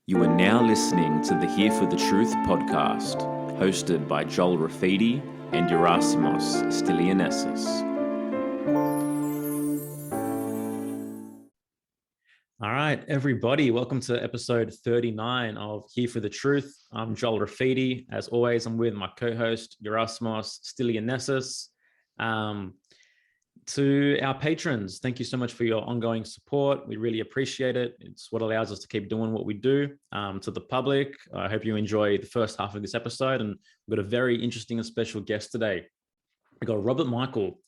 You are now listening to the Here for the Truth podcast, hosted by Joel Rafidi and Yerasimos Stilianessis. All right, everybody, welcome to episode 39 of Here for the Truth. I'm Joel Rafidi. As always, I'm with my co-host, Yerasimos Stilianessis. To our patrons, thank you so much for your ongoing support. We really appreciate it. It's what allows us to keep doing what we do. To the public, I hope you enjoy the first half of this episode. And we've got a very interesting and special guest today. We've got Robert Michael.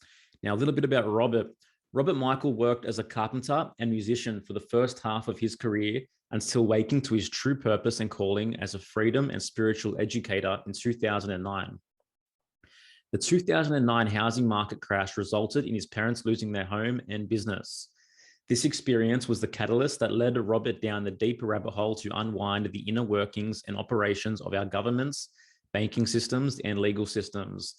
Now, a little bit about Robert. Robert Michael worked as a carpenter and musician for the first half of his career until waking to his true purpose and calling as a freedom and spiritual educator in 2009. The 2009 housing market crash resulted in his parents losing their home and business. This experience was the catalyst that led Robert down the deep rabbit hole to unwind the inner workings and operations of our governments, banking systems, and legal systems.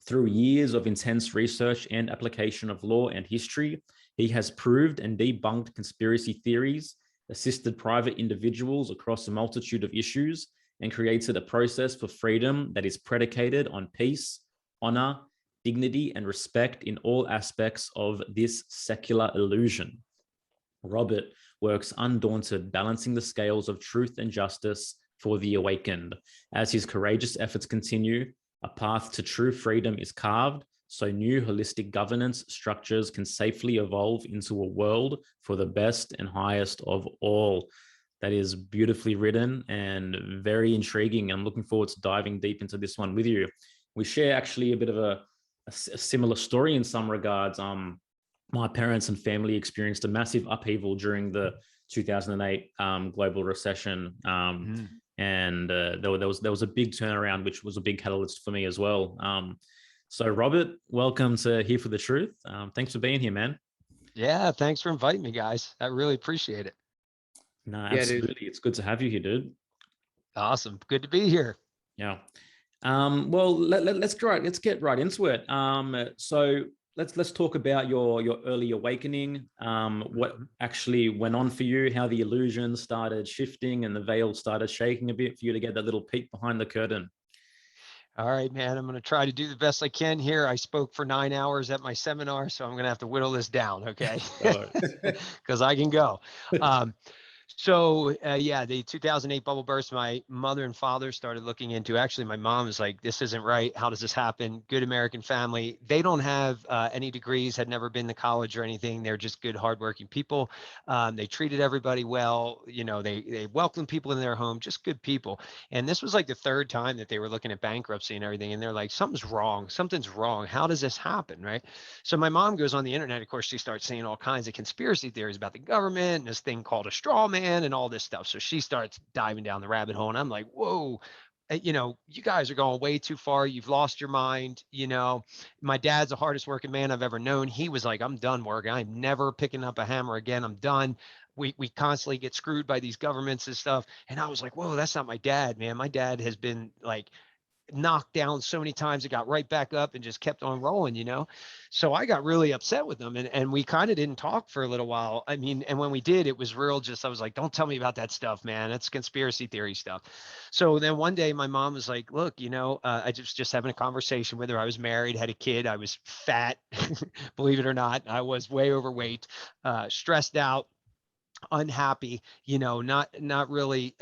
Through years of intense research and application of law and history, he has proved and debunked conspiracy theories, assisted private individuals across a multitude of issues, and created a process for freedom that is predicated on peace, honor, dignity, and respect in all aspects of this secular illusion. Robert works undaunted, balancing the scales of truth and justice for the awakened. As his courageous efforts continue, a path to true freedom is carved, so new holistic governance structures can safely evolve into a world for the best and highest of all. That is beautifully written and very intriguing. I'm looking forward to diving deep into this one with you. We share actually a bit of a similar story in some regards. My parents and family experienced a massive upheaval during the 2008 global recession. And there was a big turnaround, which was a big catalyst for me as well. So Robert, welcome to Here for the Truth. Thanks for being here, man. Yeah, thanks for inviting me, guys. I really appreciate it. No, absolutely. It's good to have you here, dude. Awesome. Good to be here. Yeah. Well, let's get right into it. So let's talk about your early awakening. What actually went on for you? How the illusion started shifting and the veil started shaking a bit for you to get that little peek behind the curtain. All right, man. I'm going to try to do the best I can here. I spoke for 9 hours at my seminar, so I'm going to have to whittle this down, okay? Because I can go. The 2008 bubble burst, my mother and father started looking into, actually, my mom was like, this isn't right. How does this happen? Good American family. They don't have any degrees, had never been to college or anything. They're just good, hardworking people. They treated everybody well. You know, they welcomed people in their home, just good people. And this was like the third time that they were looking at bankruptcy and everything. And they're like, something's wrong. Something's wrong. How does this happen? Right. So my mom goes on the internet. Of course, she starts seeing all kinds of conspiracy theories about the government and this thing called a straw man and all this stuff. So she starts diving down the rabbit hole and I'm like, whoa, you guys are going way too far. You've lost your mind. My dad's the hardest working man I've ever known. He was like, I'm done working. I'm never picking up a hammer again. I'm done. We constantly get screwed by these governments and stuff. And I was like, whoa, that's not my dad, man. My dad has been like knocked down so many times, it got right back up and just kept on rolling, So I got really upset with them and we kind of didn't talk for a little while. I mean, and when we did, it was real, I was like, don't tell me about that stuff, man. That's conspiracy theory stuff. So then one day my mom was like, look, I just having a conversation with her. I was married, had a kid. I was fat, believe it or not. I was way overweight, stressed out, unhappy, not really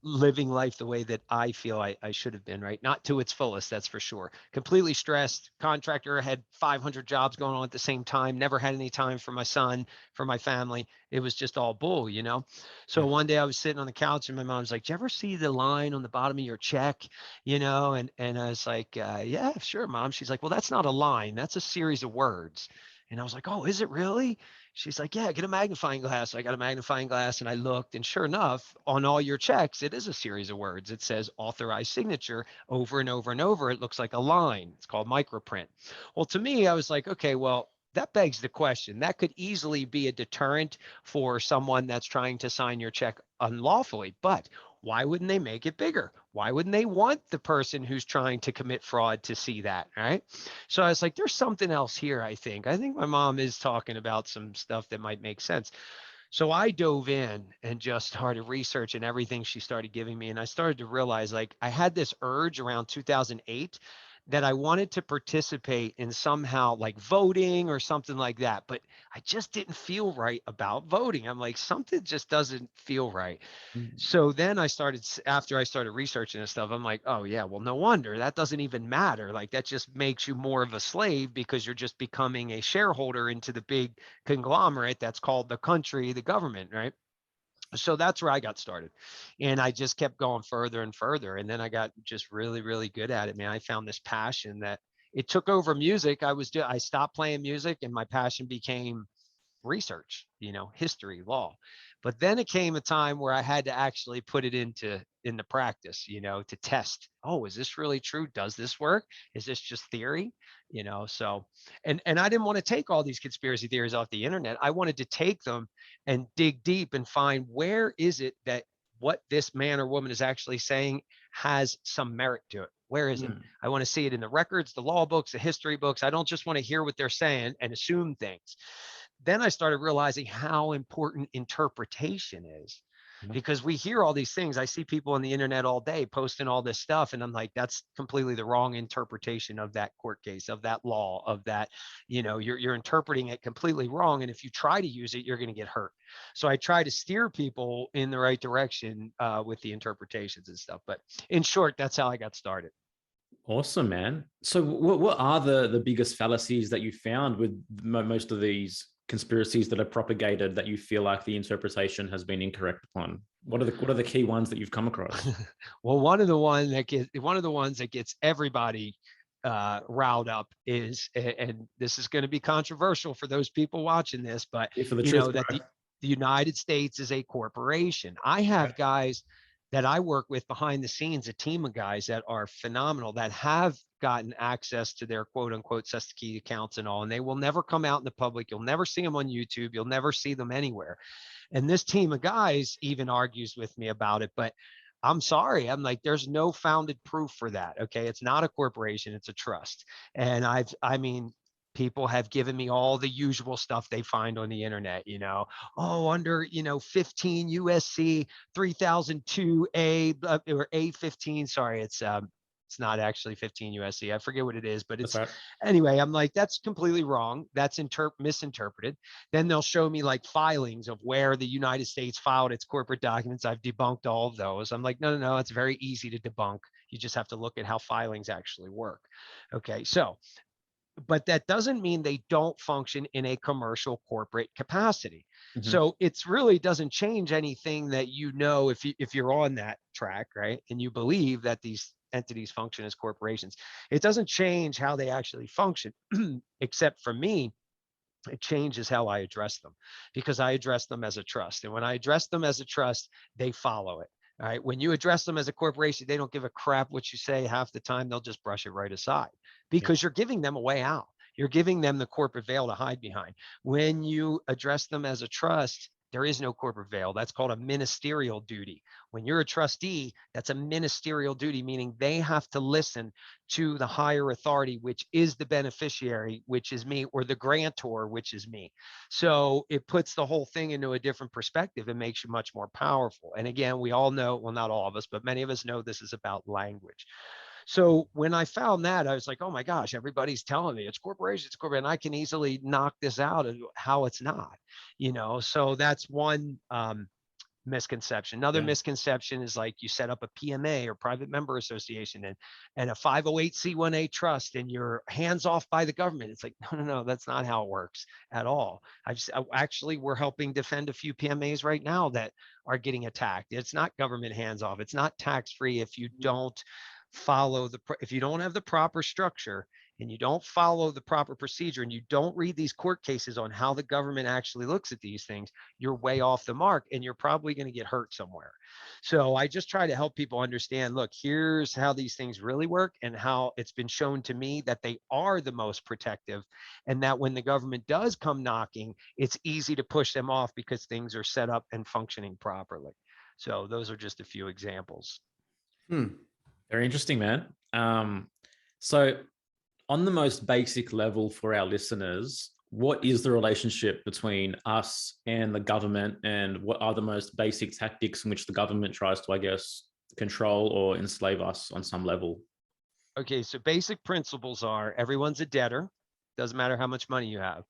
living life the way that I feel I should have been, right? Not to its fullest, that's for sure. Completely stressed, contractor, had 500 jobs going on at the same time, never had any time for my son, for my family. It was just all bull, So one day I was sitting on the couch and my mom's like, do you ever see the line on the bottom of your check? And I was like, yeah, sure, Mom. She's like, well, that's not a line. That's a series of words. And I was like, oh, is it really? She's like, yeah, get a magnifying glass. So I got a magnifying glass and I looked, and sure enough, on all your checks, it is a series of words. It says authorized signature over and over and over. It looks like a line. It's called microprint. Well, to me, I was like, okay, well, that begs the question. That could easily be a deterrent for someone that's trying to sign your check unlawfully. But why wouldn't they make it bigger? Why wouldn't they want the person who's trying to commit fraud to see that, right? So I was like, there's something else here, I think. I think my mom is talking about some stuff that might make sense. So I dove in and just started researching everything she started giving me. And I started to realize, like, I had this urge around 2008 that I wanted to participate in somehow like voting or something like that. But I just didn't feel right about voting. I'm like, something just doesn't feel right. Mm. So then after I started researching this stuff, I'm like, oh yeah, well, no wonder that doesn't even matter. Like, that just makes you more of a slave because you're just becoming a shareholder into the big conglomerate that's called the country, the government, right? So that's where I got started. And I just kept going further and further. And then I got just really, really good at it, man. I found this passion that it took over music. I stopped playing music and my passion became research, history, law. But then it came a time where I had to actually put it into practice, to test. Oh, is this really true? Does this work? Is this just theory? So and I didn't want to take all these conspiracy theories off the internet. I wanted to take them and dig deep and find where is it that what this man or woman is actually saying has some merit to it. Where is it? Mm. I want to see it in the records, the law books, the history books. I don't just want to hear what they're saying and assume things. Then I started realizing how important interpretation is, Yeah. because we hear all these things. I see people on the internet all day posting all this stuff. And I'm like, that's completely the wrong interpretation of that court case, of that law, of that, you're interpreting it completely wrong. And if you try to use it, you're going to get hurt. So I try to steer people in the right direction with the interpretations and stuff. But in short, that's how I got started. Awesome, man. So what are the biggest fallacies that you found with most of these conspiracies that are propagated that you feel like the interpretation has been incorrect upon? What are the key ones that you've come across? Well, one of the ones that gets everybody riled up is, and this is going to be controversial for those people watching this, but Here for the truth, that bro. the United States is a corporation. I have guys that I work with behind the scenes, a team of guys that are phenomenal, that have gotten access to their quote unquote key accounts and all, and they will never come out in the public. You'll never see them on YouTube. You'll never see them anywhere. And this team of guys even argues with me about it, but I'm sorry. I'm like, there's no founded proof for that. Okay. It's not a corporation, it's a trust. And I mean, people have given me all the usual stuff they find on the internet, oh, under, 15 USC 3002A or A15. Sorry, it's not actually 15 USC. I forget what it is, but That's it's right. anyway. I'm like, that's completely wrong. That's misinterpreted. Then they'll show me like filings of where the United States filed its corporate documents. I've debunked all of those. I'm like, no, it's very easy to debunk. You just have to look at how filings actually work. Okay, so but that doesn't mean they don't function in a commercial corporate capacity. Mhm. So it's really doesn't change anything that if you're on that track, right? And you believe that these entities function as corporations. It doesn't change how they actually function, except for me, it changes how I address them, because I address them as a trust. And when I address them as a trust, they follow it. All right. When you address them as a corporation, they don't give a crap what you say half the time. They'll just brush it right aside Yeah. because you're giving them a way out. You're giving them the corporate veil to hide behind. When you address them as a trust, there is no corporate veil. That's called a ministerial duty. When you're a trustee, that's a ministerial duty, meaning they have to listen to the higher authority, which is the beneficiary, which is me, or the grantor, which is me. So it puts the whole thing into a different perspective and makes you much more powerful. And again, we all know, well, not all of us, but many of us know this is about language. So when I found that, I was like, oh my gosh, everybody's telling me it's corporation, it's corporate, and I can easily knock this out of how it's not, So that's one misconception. Another Yeah. misconception is like you set up a PMA or private member association and a 508c1A trust and you're hands off by the government. It's like, no, that's not how it works at all. Actually, we're helping defend a few PMAs right now that are getting attacked. It's not government hands off. It's not tax free if you don't if you don't have the proper structure and you don't follow the proper procedure and you don't read these court cases on how the government actually looks at these things, you're way off the mark and you're probably going to get hurt somewhere. So I just try to help people understand, look, here's how these things really work and how it's been shown to me that they are the most protective, and that when the government does come knocking, it's easy to push them off because things are set up and functioning properly. So those are just a few examples. Very interesting, man. So on the most basic level for our listeners, what is the relationship between us and the government, and what are the most basic tactics in which the government tries to, I guess, control or enslave us on some level? Okay, so basic principles are everyone's a debtor. Doesn't matter how much money you have.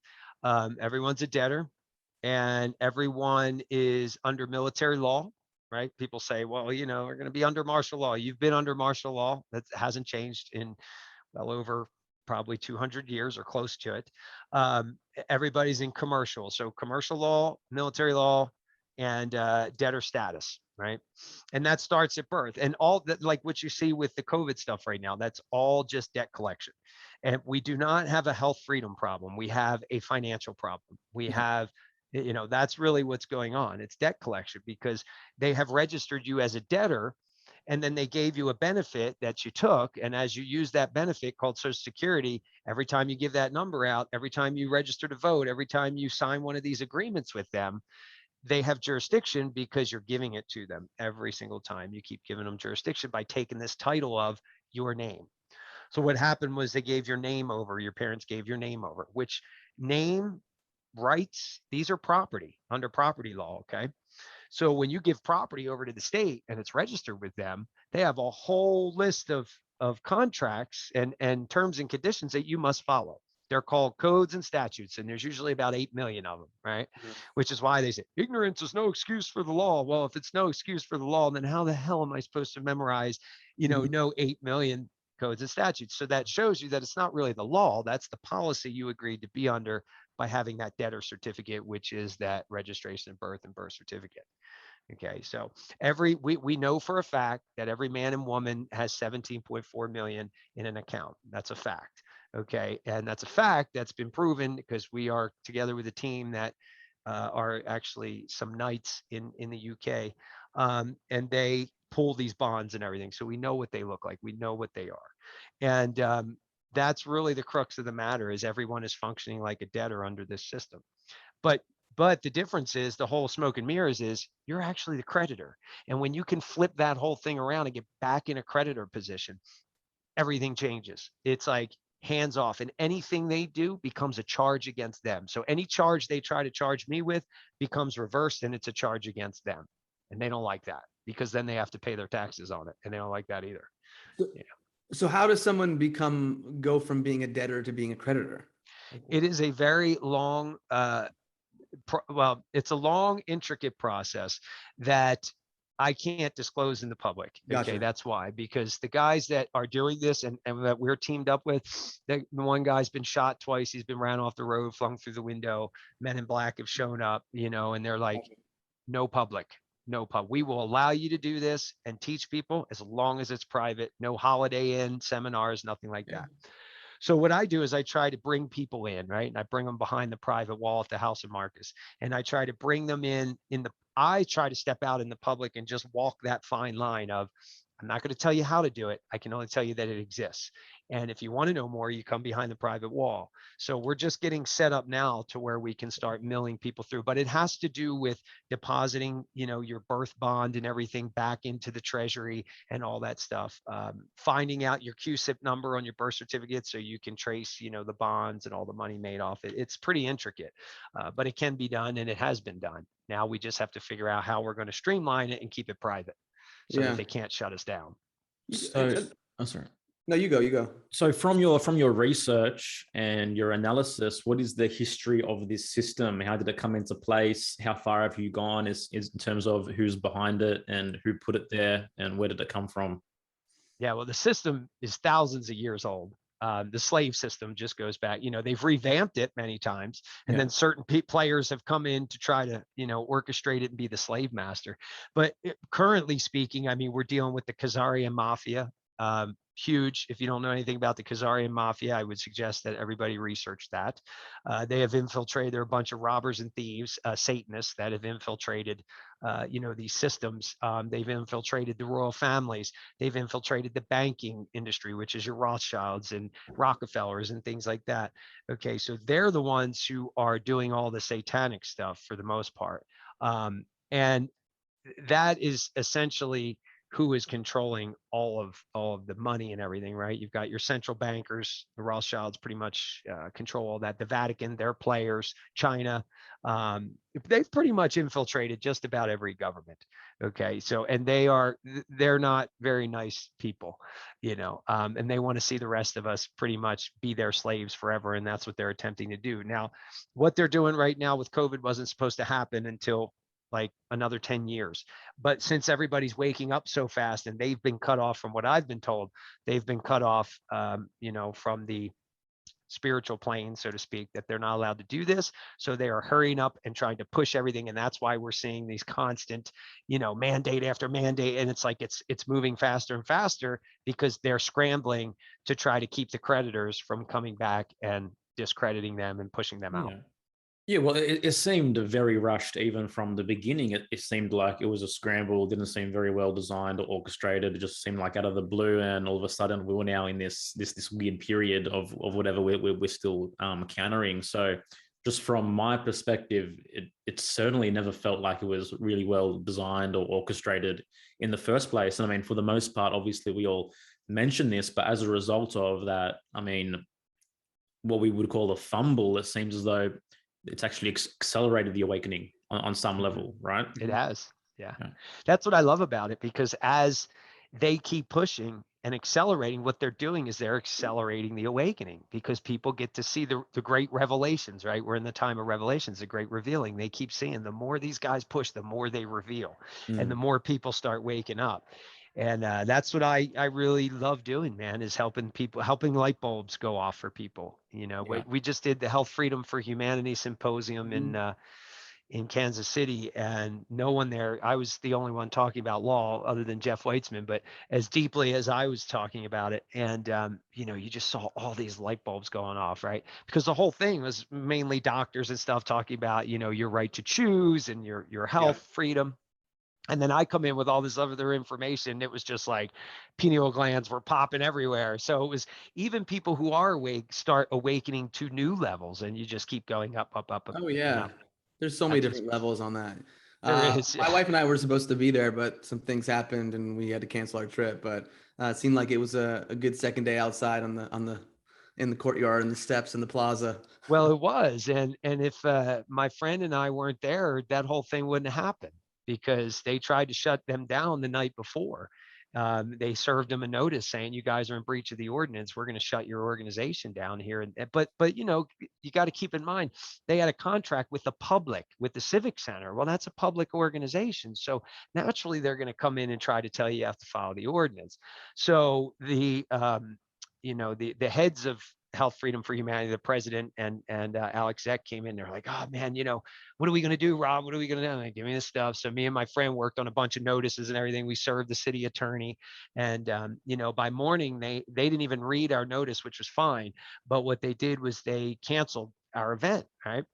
Everyone's a debtor, and everyone is under military law, right? People say, well, we're going to be under martial law. You've been under martial law. That hasn't changed in well over probably 200 years or close to it. Everybody's in commercial. So commercial law, military law, and debtor status, right? And that starts at birth. And all that, like what you see with the COVID stuff right now, that's all just debt collection. And we do not have a health freedom problem. We have a financial problem. We have, that's really what's going on. It's debt collection because they have registered you as a debtor, and then they gave you a benefit that you took. And as you use that benefit called Social Security, every time you give that number out, every time you register to vote, every time you sign one of these agreements with them, they have jurisdiction because you're giving it to them every single time. You keep giving them jurisdiction by taking this title of your name. So what happened was they gave your name over, your parents gave your name over, which name rights, these are property under property law, okay? So when you give property over to the state and it's registered with them, they have a whole list of contracts and terms and conditions that you must follow. They're called codes and statutes, and there's usually about 8 million of them, right? Mm-hmm. Which is why they say ignorance is no excuse for the law. Well, if it's no excuse for the law, then how the hell am I supposed to memorize, no 8 million codes and statutes? So that shows you that it's not really the law. That's the policy you agreed to be under by having that debtor certificate, which is that registration of birth and birth certificate. Okay, so we know for a fact that every man and woman has 17.4 million in an account. That's a fact. Okay, and that's a fact that's been proven because we are together with a team that are actually some knights in the UK, and they pull these bonds and everything. So we know what they look like. We know what they are, and that's really the crux of the matter. Is everyone is functioning like a debtor under this system, but the difference is the whole smoke and mirrors is you're actually the creditor, and when you can flip that whole thing around and get back in a creditor position, everything changes. It's like hands off, and anything they do becomes a charge against them. So any charge they try to charge me with becomes reversed, and it's a charge against them. And they don't like that because then they have to pay their taxes on it, and they don't like that either. So how does someone go from being a debtor to being a creditor? It is a very long, it's a long, intricate process that I can't disclose in the public. Gotcha. Okay, that's why, because the guys that are doing this and that we're teamed up with, the one guy's been shot twice. He's been ran off the road, flung through the window. Men in black have shown up, and they're like, no public. We will allow you to do this and teach people as long as it's private, no Holiday Inn seminars, nothing like that. So what I do is I try to bring people in, right? And I bring them behind the private wall at the House of Marcus. And I try to bring them I try to step out in the public and just walk that fine line of, I'm not going to tell you how to do it. I can only tell you that it exists. And if you want to know more, you come behind the private wall. So we're just getting set up now to where we can start milling people through, but it has to do with depositing, your birth bond and everything back into the treasury and all that stuff. Finding out your QSIP number on your birth certificate so you can trace, the bonds and all the money made off it. It's pretty intricate, but it can be done, and it has been done. Now we just have to figure out how we're going to streamline it and keep it private so that they can't shut us down. So, sorry. No, you go. So from your research and your analysis, what is the history of this system? How did it come into place? How far have you gone is in terms of who's behind it and who put it there and where did it come from? Yeah, well, the system is thousands of years old. The slave system just goes back, they've revamped it many times, and then certain players have come in to try to, orchestrate it and be the slave master. But currently speaking, I mean, we're dealing with the Khazarian mafia. Huge. If you don't know anything about the Khazarian mafia, I would suggest that everybody research that. They have infiltrated. They're a bunch of robbers and thieves, Satanists that have infiltrated, these systems. They've infiltrated the royal families. They've infiltrated the banking industry, which is your Rothschilds and Rockefellers and things like that. Okay, so they're the ones who are doing all the satanic stuff for the most part. And that is essentially who is controlling all of the money and everything, right? You've got your central bankers, the Rothschilds pretty much control all that. The Vatican, their players, China, they've pretty much infiltrated just about every government. Okay, so and they're not very nice people, and they want to see the rest of us pretty much be their slaves forever, and that's what they're attempting to do. Now, what they're doing right now with COVID wasn't supposed to happen until like another 10 years. But since everybody's waking up so fast and they've been cut off from what I've been told, they've been cut off, from the spiritual plane, so to speak, that they're not allowed to do this. So they are hurrying up and trying to push everything. And that's why we're seeing these constant, mandate after mandate. And it's like, it's moving faster and faster because they're scrambling to try to keep the creditors from coming back and discrediting them and pushing them out. Yeah, well, it seemed very rushed even from the beginning. It seemed like it was a scramble. It didn't seem very well designed or orchestrated. It just seemed like out of the blue, and all of a sudden we were now in this weird period of whatever we're still countering. So, just from my perspective, it certainly never felt like it was really well designed or orchestrated in the first place. And I mean, for the most part, obviously we all mentioned this, but as a result of that, I mean, what we would call a fumble, it seems as though it's actually accelerated the awakening on some level, right? It has. Yeah. That's what I love about it, because as they keep pushing and accelerating, what they're doing is they're accelerating the awakening, because people get to see the great revelations, right? We're in the time of revelations, the great revealing. They keep seeing the more these guys push, the more they reveal, and the more people start waking up. And that's what I really love doing, man, is helping people, helping light bulbs go off for people. We just did the Health Freedom for Humanity Symposium in Kansas City, and no one there, I was the only one talking about law other than Jeff Weitzman, but as deeply as I was talking about it. And, you just saw all these light bulbs going off, right? Because the whole thing was mainly doctors and stuff talking about, your right to choose and your health freedom. And then I come in with all this other information. It was just like pineal glands were popping everywhere. So it was even people who are awake start awakening to new levels, and you just keep going up, up, up. Oh yeah. There's so many different levels on that. There is. My wife and I were supposed to be there, but some things happened and we had to cancel our trip. But it seemed like it was a good second day outside in the courtyard and the steps and the plaza. Well, it was. And if my friend and I weren't there, that whole thing wouldn't happen, because they tried to shut them down the night before. They served them a notice saying, you guys are in breach of the ordinance. We're going to shut your organization down here. But you got to keep in mind, they had a contract with the public, with the Civic Center. Well, that's a public organization. So naturally, they're going to come in and try to tell you have to follow the ordinance. So the heads of Health Freedom for Humanity, the president and Alex Zeck came in. They're like, oh man, what are we going to do, Rob? What are we going to do? Like, give me this stuff. So me and my friend worked on a bunch of notices and everything. We served the city attorney, and by morning they didn't even read our notice, which was fine. But what they did was they canceled our event, right?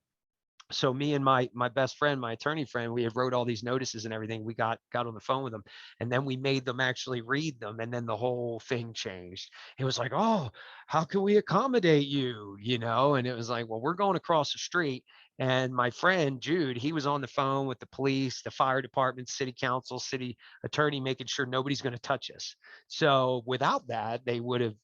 So me and my best friend, my attorney friend, we had wrote all these notices and everything. We got on the phone with them, and then we made them actually read them. And then the whole thing changed. It was like, oh, how can we accommodate you? And it was like, well, we're going across the street. And my friend, Jude, he was on the phone with the police, the fire department, city council, city attorney, making sure nobody's going to touch us. So without that, they would have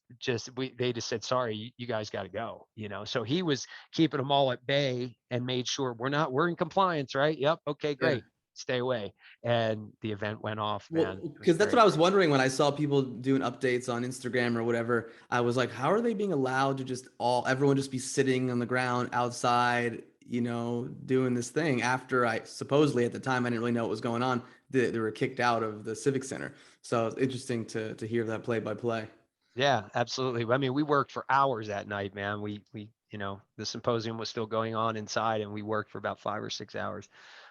they just said, sorry, you guys got to go, So he was keeping them all at bay and made sure we're in compliance, right? Yep. Okay, great. Yeah. Stay away. And the event went off, man. Because that's what I was wondering when I saw people doing updates on Instagram or whatever. I was like, how are they being allowed to just everyone just be sitting on the ground outside, doing this thing after I supposedly at the time, I didn't really know what was going on. They were kicked out of the Civic Center. So it's interesting to hear that play by play. Yeah, absolutely. I mean, we worked for hours that night, man. We the symposium was still going on inside, and we worked for about 5 or 6 hours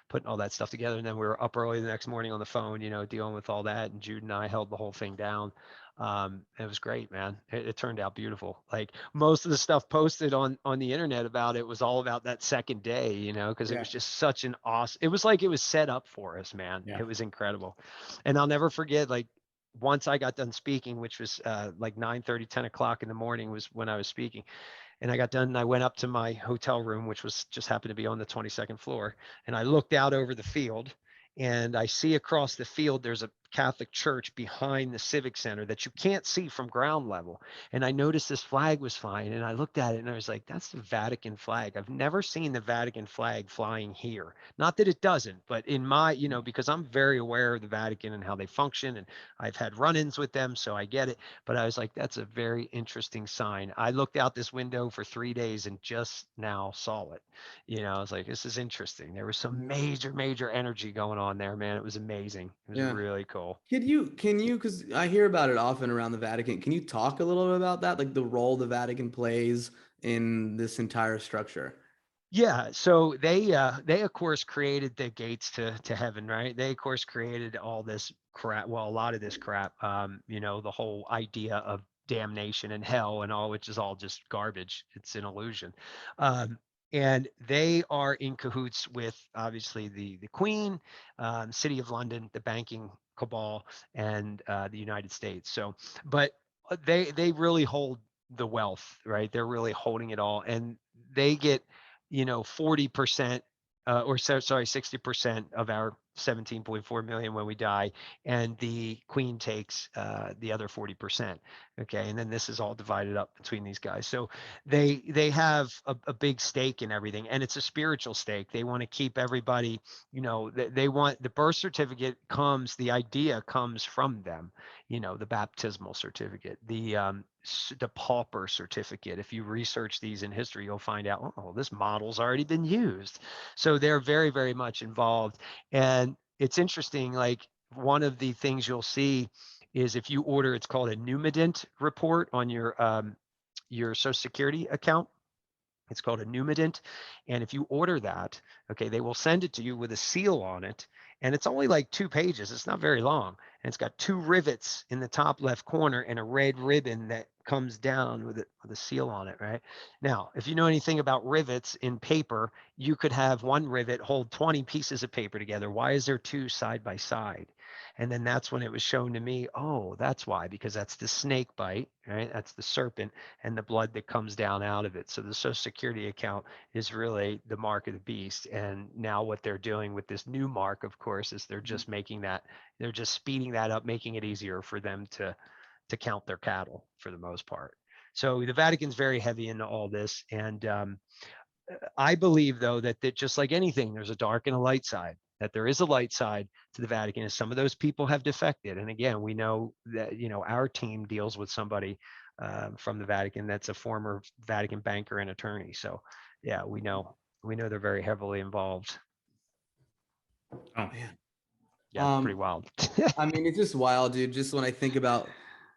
putting all that stuff together. And then we were up early the next morning on the phone, dealing with all that. And Jude and I held the whole thing down. It was great, man. It turned out beautiful. Like most of the stuff posted on the internet about it was all about that second day, because it was just such an awesome, it was like it was set up for us, man. Yeah. It was incredible. And I'll never forget, like, once I got done speaking, which was like 9:30, 10 o'clock in the morning was when I was speaking. And I got done and I went up to my hotel room, which was just happened to be on the 22nd floor. And I looked out over the field, and I see across the field, there's a Catholic church behind the Civic Center that you can't see from ground level. And I noticed this flag was flying, and I looked at it and I was like, that's the Vatican flag. I've never seen the Vatican flag flying here. Not that it doesn't, but in my, because I'm very aware of the Vatican and how they function, and I've had run-ins with them, so I get it. But I was like, that's a very interesting sign. I looked out this window for 3 days and just now saw it. I was like, this is interesting. There was some major, major energy going on there, man. It was amazing. It was Yeah. really cool. Can you, because I hear about it often around the Vatican. Can you talk a little bit about that, like the role the Vatican plays in this entire structure? Yeah, so they of course created the gates to heaven, right? They of course created all this crap, well, a lot of this crap, the whole idea of damnation and hell and all, which is all just garbage. It's an illusion. And they are in cahoots with obviously the Queen, City of London, the banking cabal, and the United States. So, but they really hold the wealth, right? They're really holding it all, and they get 40% sorry, 60% of our 17.4 million when we die, and the Queen takes the other 40%. Okay, and then this is all divided up between these guys. So they have a big stake in everything, and it's a spiritual stake. They want to keep everybody, they want the birth certificate the idea comes from them, the baptismal certificate, the pauper certificate. If you research these in history, you'll find out, oh, this model's already been used. So they're very, very much involved. And it's interesting, like one of the things you'll see is if you order, it's called a Numident report on your Social Security account. It's called a Numident. And if you order that, okay, they will send it to you with a seal on it. And it's only like 2 pages. It's not very long. And it's got 2 rivets in the top left corner and a red ribbon that comes down with a seal on it, right? Now, if you know anything about rivets in paper, you could have one rivet hold 20 pieces of paper together. Why is there 2 side by side? And then that's when it was shown to me, oh, that's why, because that's the snake bite, right? That's the serpent and the blood that comes down out of it. So the Social Security account is really the mark of the beast. And now what they're doing with this new mark, of course, is they're just they're just speeding that up, making it easier for them to count their cattle for the most part. So the Vatican's very heavy into all this. And I believe, though, that just like anything, there's a dark and a light side, that there is a light side to the Vatican, and some of those people have defected. And again, we know that, our team deals with somebody from the Vatican that's a former Vatican banker and attorney. So yeah, we know they're very heavily involved. Oh man. Yeah, it's pretty wild. I mean, it's just wild, dude. Just when I think about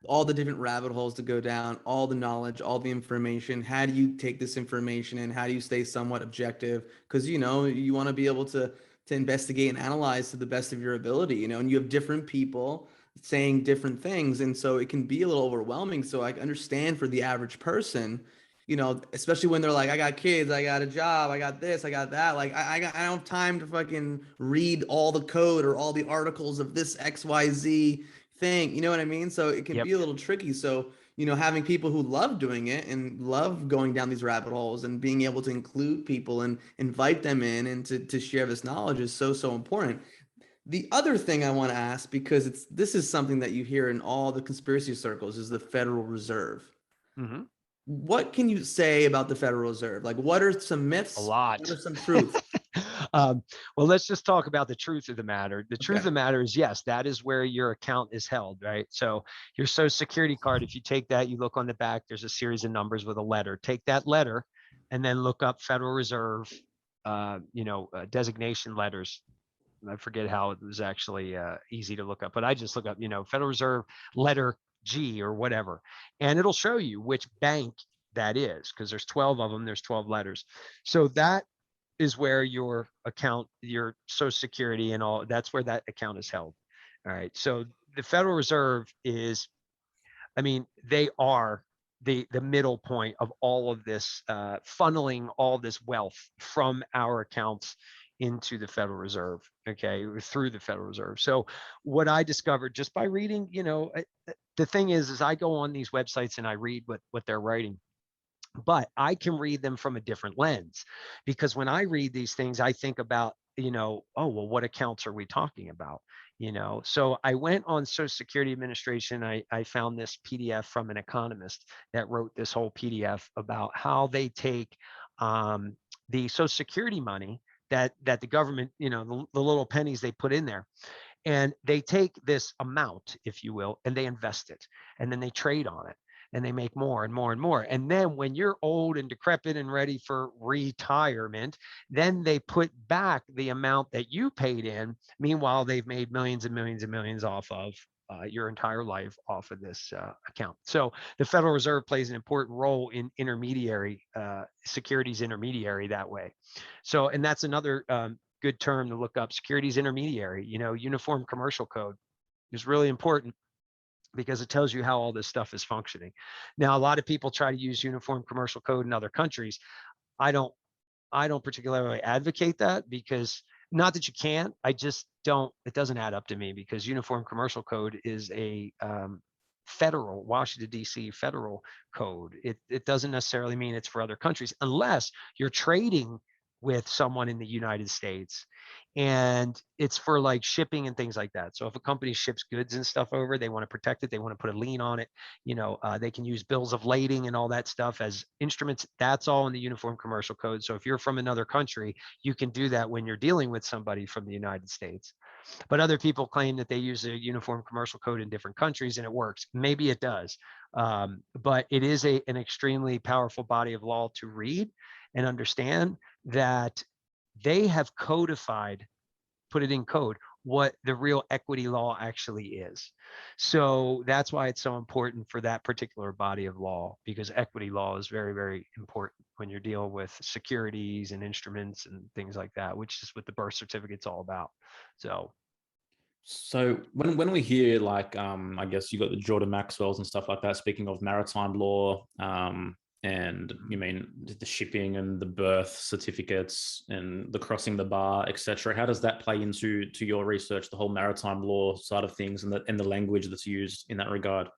all the different rabbit holes to go down, all the knowledge, all the information, how do you take this information and how do you stay somewhat objective? Because, you want to be able to investigate and analyze to the best of your ability, and you have different people saying different things. And so it can be a little overwhelming. So I understand for the average person, especially when they're like, I got kids, I got a job, I got this, I got that. Like I don't have time to fucking read all the code or all the articles of this XYZ thing. You know what I mean? So it can Yep. be a little tricky. So, having people who love doing it and love going down these rabbit holes and being able to include people and invite them in and to share this knowledge is so, so important. The other thing I want to ask, because this is something that you hear in all the conspiracy circles, is the Federal Reserve. Mm-hmm. What can you say about the Federal Reserve? Like, what are some myths? A lot. What are some truths? Well, let's just talk about the truth of the matter. The truth of the matter is, yes, that is where your account is held, right? So your Social Security card, if you take that, you look on the back, there's a series of numbers with a letter. Take that letter and then look up Federal Reserve, designation letters. I forget how it was actually easy to look up, but I just look up, Federal Reserve letter G or whatever, and it'll show you which bank that is, because there's 12 of them, there's 12 letters. So that is where your account, your Social Security and all, that's where that account is held. All right. So the Federal Reserve is, they are the middle point of all of this, funneling all this wealth from our accounts into the Federal Reserve, okay, through the Federal Reserve. So what I discovered just by reading, the thing is I go on these websites and I read what they're writing, but I can read them from a different lens, because when I read these things, I think about, oh, well, what accounts are we talking about? So I went on Social Security Administration. I found this PDF from an economist that wrote this whole PDF about how they take the Social Security money that the government, the little pennies they put in there, and they take this amount, if you will, and they invest it, and then they trade on it, and they make more and more and more. And then when you're old and decrepit and ready for retirement, then they put back the amount that you paid in. Meanwhile, they've made millions and millions and millions off of your entire life off of this account. So the Federal Reserve plays an important role in intermediary, securities intermediary that way. So, and that's another good term to look up, securities intermediary. Uniform Commercial Code is really important because it tells you how all this stuff is functioning. Now, a lot of people try to use Uniform Commercial Code in other countries. I don't particularly advocate that, because not that you can't, I just don't, it doesn't add up to me, because Uniform Commercial Code is a federal, Washington, D.C. federal code. It doesn't necessarily mean it's for other countries, unless you're trading with someone in the United States and it's for like shipping and things like that. So if a company ships goods and stuff over, they want to protect it, they want to put a lien on it, they can use bills of lading and all that stuff as instruments. That's all in the Uniform Commercial Code. So if you're from another country, you can do that when you're dealing with somebody from the United States. But other people claim that they use a Uniform Commercial Code in different countries and it works. Maybe it does. But it is an extremely powerful body of law to read and understand, that they have codified, put it in code, what the real equity law actually is. So that's why it's so important for that particular body of law, because equity law is very, very important when you're dealing with securities and instruments and things like that, which is what the birth certificate's all about. So when we hear like, I guess you got the Jordan Maxwell's and stuff like that, speaking of maritime law, and you mean the shipping and the birth certificates and the crossing the bar, etc. How does that play into your research, the whole maritime law side of things, and the language that's used in that regard?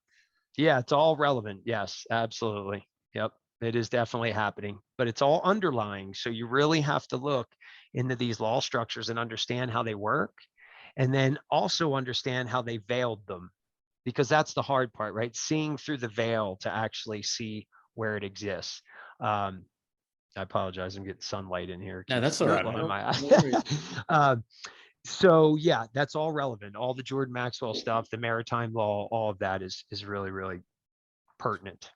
Yeah, it's all relevant. Yes, absolutely. Yep. It is definitely happening, but it's all underlying. So you really have to look into these law structures and understand how they work, and then also understand how they veiled them, because that's the hard part, right? Seeing through the veil to actually see where it exists. I apologize, I'm getting sunlight in here. No, that's all right. So yeah, that's all relevant. All the Jordan Maxwell stuff, the maritime law, all of that is really, really pertinent.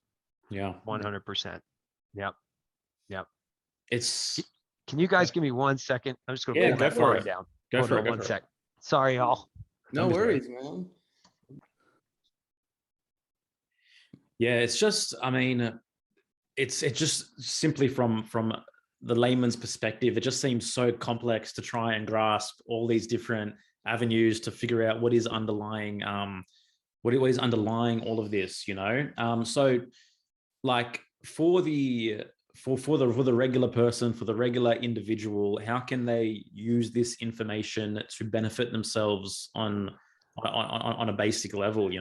Yeah. 100%. Yep. It's. Can you guys give me 1 second? I'm just going to pull that line down. Hold on 1 sec. Sorry, y'all. No worries, man. Yeah, it's just, I mean, it's just simply from the layman's perspective, it just seems so complex to try and grasp all these different avenues to figure out what is underlying, what is underlying all of this, So, like for the regular person, for the regular individual, how can they use this information to benefit themselves on a basic level?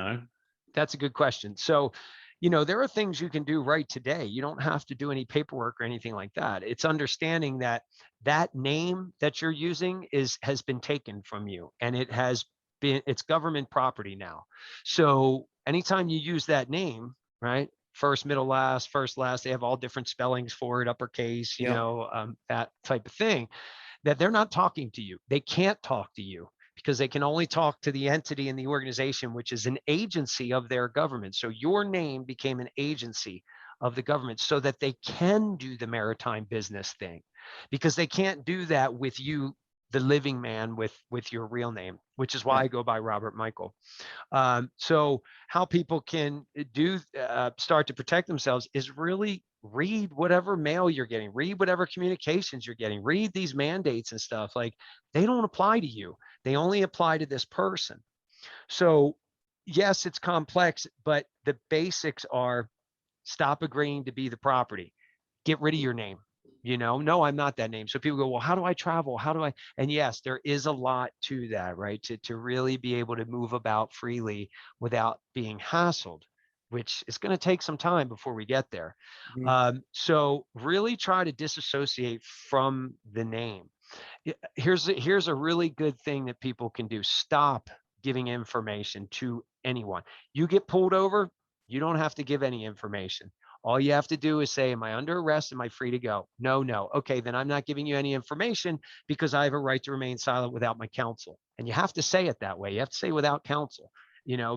That's a good question. So, there are things you can do right today. You don't have to do any paperwork or anything like that. It's understanding that that name that you're using has been taken from you, and it's government property now. So anytime you use that name, right? First, middle, last, first, last, they have all different spellings for it, uppercase, that type of thing, that they're not talking to you. They can't talk to you, because they can only talk to the entity in the organization, which is an agency of their government. So your name became an agency of the government so that they can do the maritime business thing, because they can't do that with you, the living man, with your real name, which is why I go by Robert Michael. So how people can start to protect themselves is really read whatever mail you're getting, read whatever communications you're getting, read these mandates and stuff. Like, they don't apply to you. They only apply to this person. So yes, it's complex, but the basics are: stop agreeing to be the property, get rid of your name. No, I'm not that name. So people go, well, how do I travel? How do I? And yes, there is a lot to that, right? To really be able to move about freely without being hassled, which is going to take some time before we get there. So really try to disassociate from the name. Here's a really good thing that people can do. Stop giving information to anyone. You get pulled over, you don't have to give any information. All you have to do is say, am I under arrest? Am I free to go? No, no. Okay, then I'm not giving you any information because I have a right to remain silent without my counsel. And you have to say it that way. You have to say without counsel,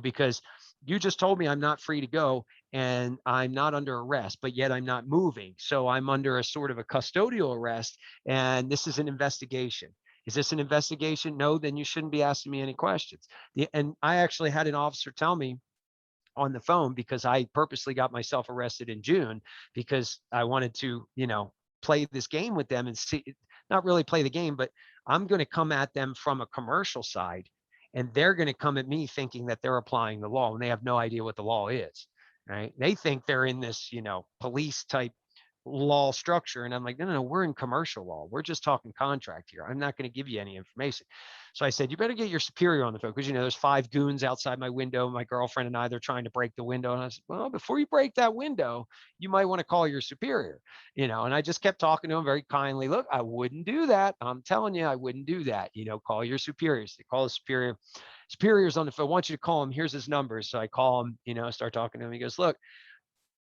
because you just told me I'm not free to go and I'm not under arrest, but yet I'm not moving. So I'm under a sort of a custodial arrest, and this is an investigation. Is this an investigation? No, then you shouldn't be asking me any questions. And I actually had an officer tell me on the phone, because I purposely got myself arrested in June because I wanted to, play this game with them and see, not really play the game, but I'm going to come at them from a commercial side, and they're going to come at me thinking that they're applying the law, and they have no idea what the law is, right? They think they're in this, police type law structure. And I'm like, no, no, no, we're in commercial law. We're just talking contract here. I'm not going to give you any information. So I said, you better get your superior on the phone, because, there's 5 goons outside my window. My girlfriend and I, they're trying to break the window. And I said, well, before you break that window, you might want to call your superior, and I just kept talking to him very kindly. Look, I wouldn't do that. I'm telling you, I wouldn't do that. Call your superiors. They call the superior. Superior's on the phone. I want you to call him. Here's his number. So I call him, start talking to him. He goes, look,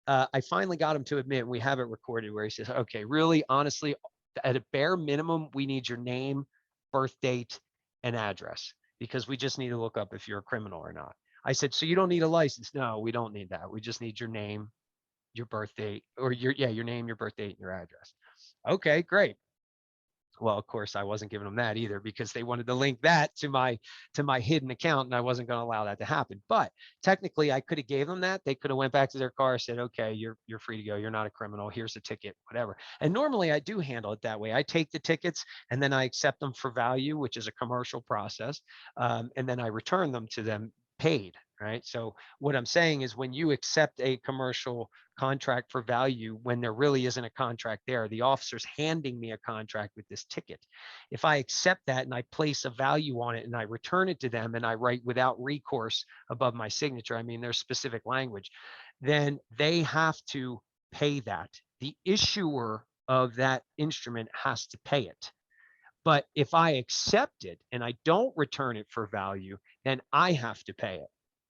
I finally got him to admit, and we have it recorded, where he says, okay, really, honestly, at a bare minimum, we need your name, birth date, and address, because we just need to look up if you're a criminal or not. I said, so you don't need a license? No, we don't need that. We just need your name, your birth date, or your name, your birth date, and your address. Okay, great. Well, of course, I wasn't giving them that either, because they wanted to link that to my hidden account, and I wasn't going to allow that to happen. But technically, I could have gave them that. They could have went back to their car, said, okay, you're free to go. You're not a criminal. Here's a ticket, whatever. And normally I do handle it that way. I take the tickets and then I accept them for value, which is a commercial process. And then I return them to them paid, right? So what I'm saying is, when you accept a commercial contract for value, when there really isn't a contract there, the officer's handing me a contract with this ticket. If I accept that and I place a value on it and I return it to them and I write without recourse above my signature, I mean, there's specific language, then they have to pay that. The issuer of that instrument has to pay it. But if I accept it and I don't return it for value, then I have to pay it.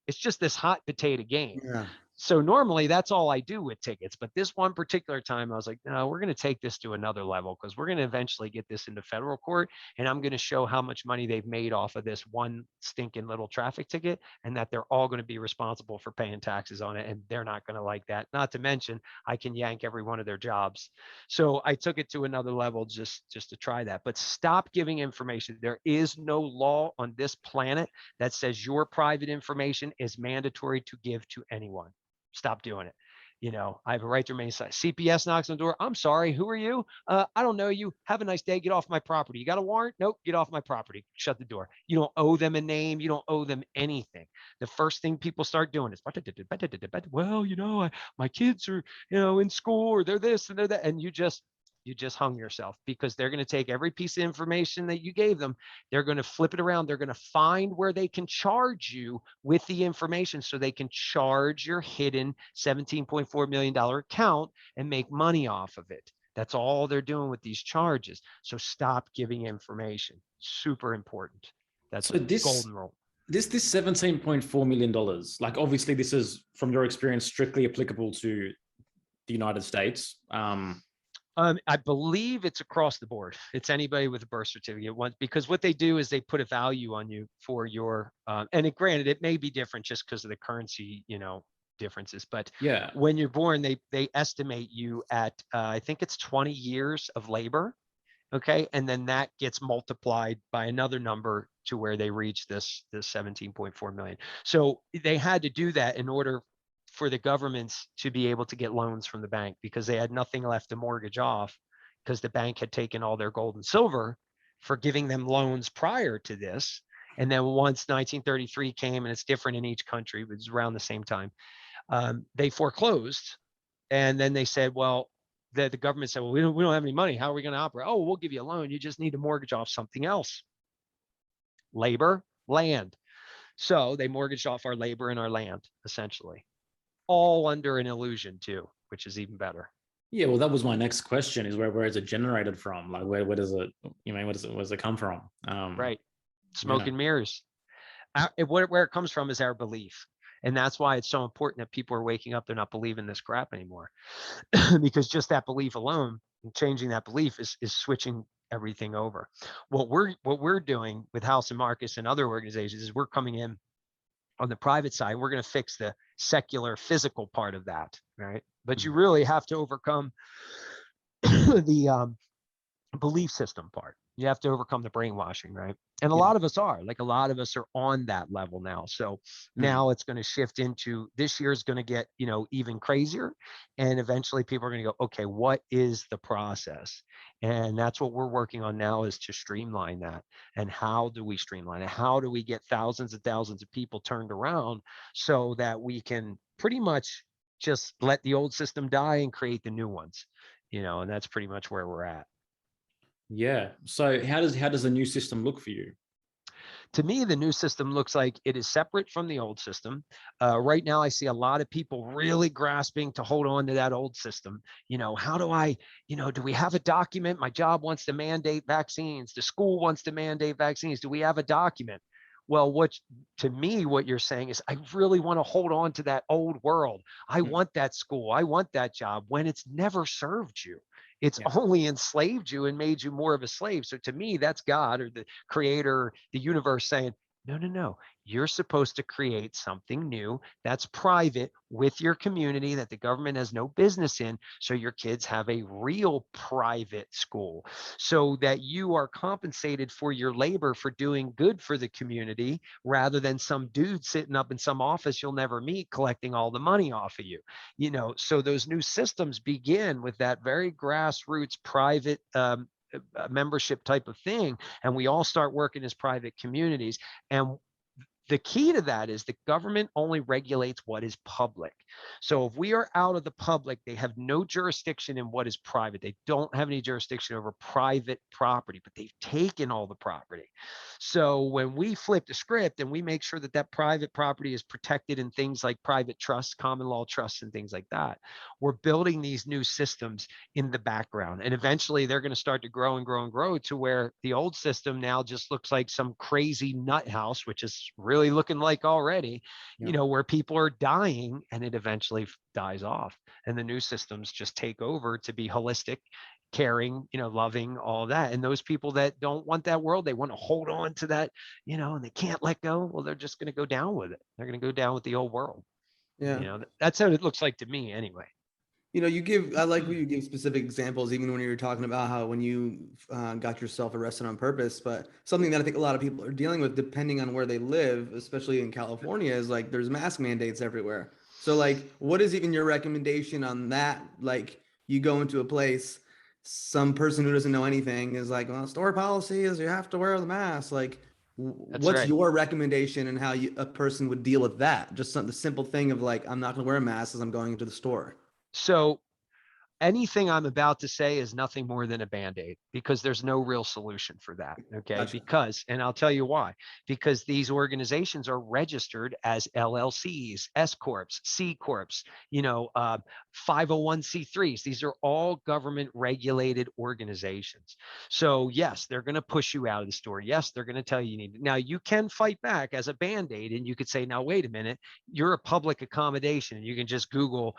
It's just this hot potato game. Yeah. So normally that's all I do with tickets. But this one particular time, I was like, no, we're going to take this to another level, because we're going to eventually get this into federal court. And I'm going to show how much money they've made off of this one stinking little traffic ticket, and that they're all going to be responsible for paying taxes on it. And they're not going to like that. Not to mention, I can yank every one of their jobs. So I took it to another level just to try that. But stop giving information. There is no law on this planet that says your private information is mandatory to give to anyone. Stop doing it. I have a right to remain silent. CPS knocks on the door. I'm sorry. Who are you? I don't know you. Have a nice day. Get off my property. You got a warrant? Nope. Get off my property. Shut the door. You don't owe them a name. You don't owe them anything. The first thing people start doing is, well, my kids are, in school, or they're this and they're that. And you just hung yourself, because they're going to take every piece of information that you gave them. They're going to flip it around. They're going to find where they can charge you with the information, so they can charge your hidden $17.4 million account and make money off of it. That's all they're doing with these charges. So stop giving information. Super important. That's So a this golden rule. this $17.4 million, like, obviously this is, from your experience, strictly applicable to the United States. I believe it's across the board. It's anybody with a birth certificate, because what they do is they put a value on you for your, and granted, it may be different just because of the currency, differences. But Yeah. when you're born, they estimate you at, I think it's 20 years of labor. Okay. And then that gets multiplied by another number to where they reach this 17.4 million. So they had to do that in order for the governments to be able to get loans from the bank, because they had nothing left to mortgage off, because the bank had taken all their gold and silver for giving them loans prior to this. And then once 1933 came, and it's different in each country, but it's around the same time, they foreclosed. And then they said, well, the government said, well, we don't have any money. How are we going to operate? Oh, we'll give you a loan. You just need to mortgage off something else. Labor, land. So they mortgaged off our labor and our land, essentially. All under an illusion too, which is even better. Yeah, well, that was my next question: is where is it generated from? Like, where does it, where does it come from? Right. Smoke Yeah. and mirrors. Where it comes from is our belief. And that's why it's so important that people are waking up. They're not believing this crap anymore. Because just that belief alone, changing that belief is switching everything over. What we're doing with House and Marcus and other organizations is we're coming in on the private side. We're going to fix the secular physical part of that, right? But you really have to overcome the belief system part. You have to overcome the brainwashing, right? And a Yeah. lot of us are on that level now. So now it's going to shift into this year is going to get, even crazier. And eventually people are going to go, okay, what is the process? And that's what we're working on now, is to streamline that. And how do we streamline it? How do we get thousands and thousands of people turned around so that we can pretty much just let the old system die and create the new ones, and that's pretty much where we're at. Yeah. So how does the new system look for you? To me, the new system looks like it is separate from the old system. Right now, I see a lot of people really grasping to hold on to that old system. How do I, do we have a document? My job wants to mandate vaccines. The school wants to mandate vaccines. Do we have a document? Well, to me, what you're saying is, I really want to hold on to that old world. I want that school. I want that job, when it's never served you. It's only enslaved you and made you more of a slave. So to me, that's God or the creator, the universe saying, no, no, no. You're supposed to create something new that's private with your community that the government has no business in. So your kids have a real private school, so that you are compensated for your labor for doing good for the community, rather than some dude sitting up in some office you'll never meet collecting all the money off of you. So those new systems begin with that very grassroots private membership type of thing. And we all start working as private communities. And the key to that is the government only regulates what is public. So if we are out of the public, they have no jurisdiction in what is private. They don't have any jurisdiction over private property, but they've taken all the property. So when we flip the script and we make sure that that private property is protected in things like private trusts, common law trusts, and things like that, we're building these new systems in the background. And eventually they're going to start to grow and grow and grow to where the old system now just looks like some crazy nut house, which is really looking like already, where people are dying, and it eventually dies off. And the new systems just take over to be holistic, caring, loving, all that. And those people that don't want that world, they want to hold on to that, and they can't let go. Well, they're just going to go down with it. They're going to go down with the old world. Yeah. That's how it looks like to me anyway. I like when you give specific examples, even when you were talking about how when you got yourself arrested on purpose. But something that I think a lot of people are dealing with, depending on where they live, especially in California, is like there's mask mandates everywhere. So, like, what is even your recommendation on that? Like, you go into a place, some person who doesn't know anything is like, well, store policy is you have to wear the mask. Like, That's what's right. your recommendation and how a person would deal with that? Just the simple thing of like, I'm not going to wear a mask as I'm going into the store. So anything I'm about to say is nothing more than a Band-Aid, because there's no real solution for that. Okay. Gotcha. And I'll tell you why, because these organizations are registered as LLCs, S Corps, C Corps, 501c3s. These are all government regulated organizations. So yes, they're going to push you out of the store. Yes, they're going to tell you need it. Now you can fight back as a Band-Aid, and you could say, now, wait a minute, you're a public accommodation. And you can just Google,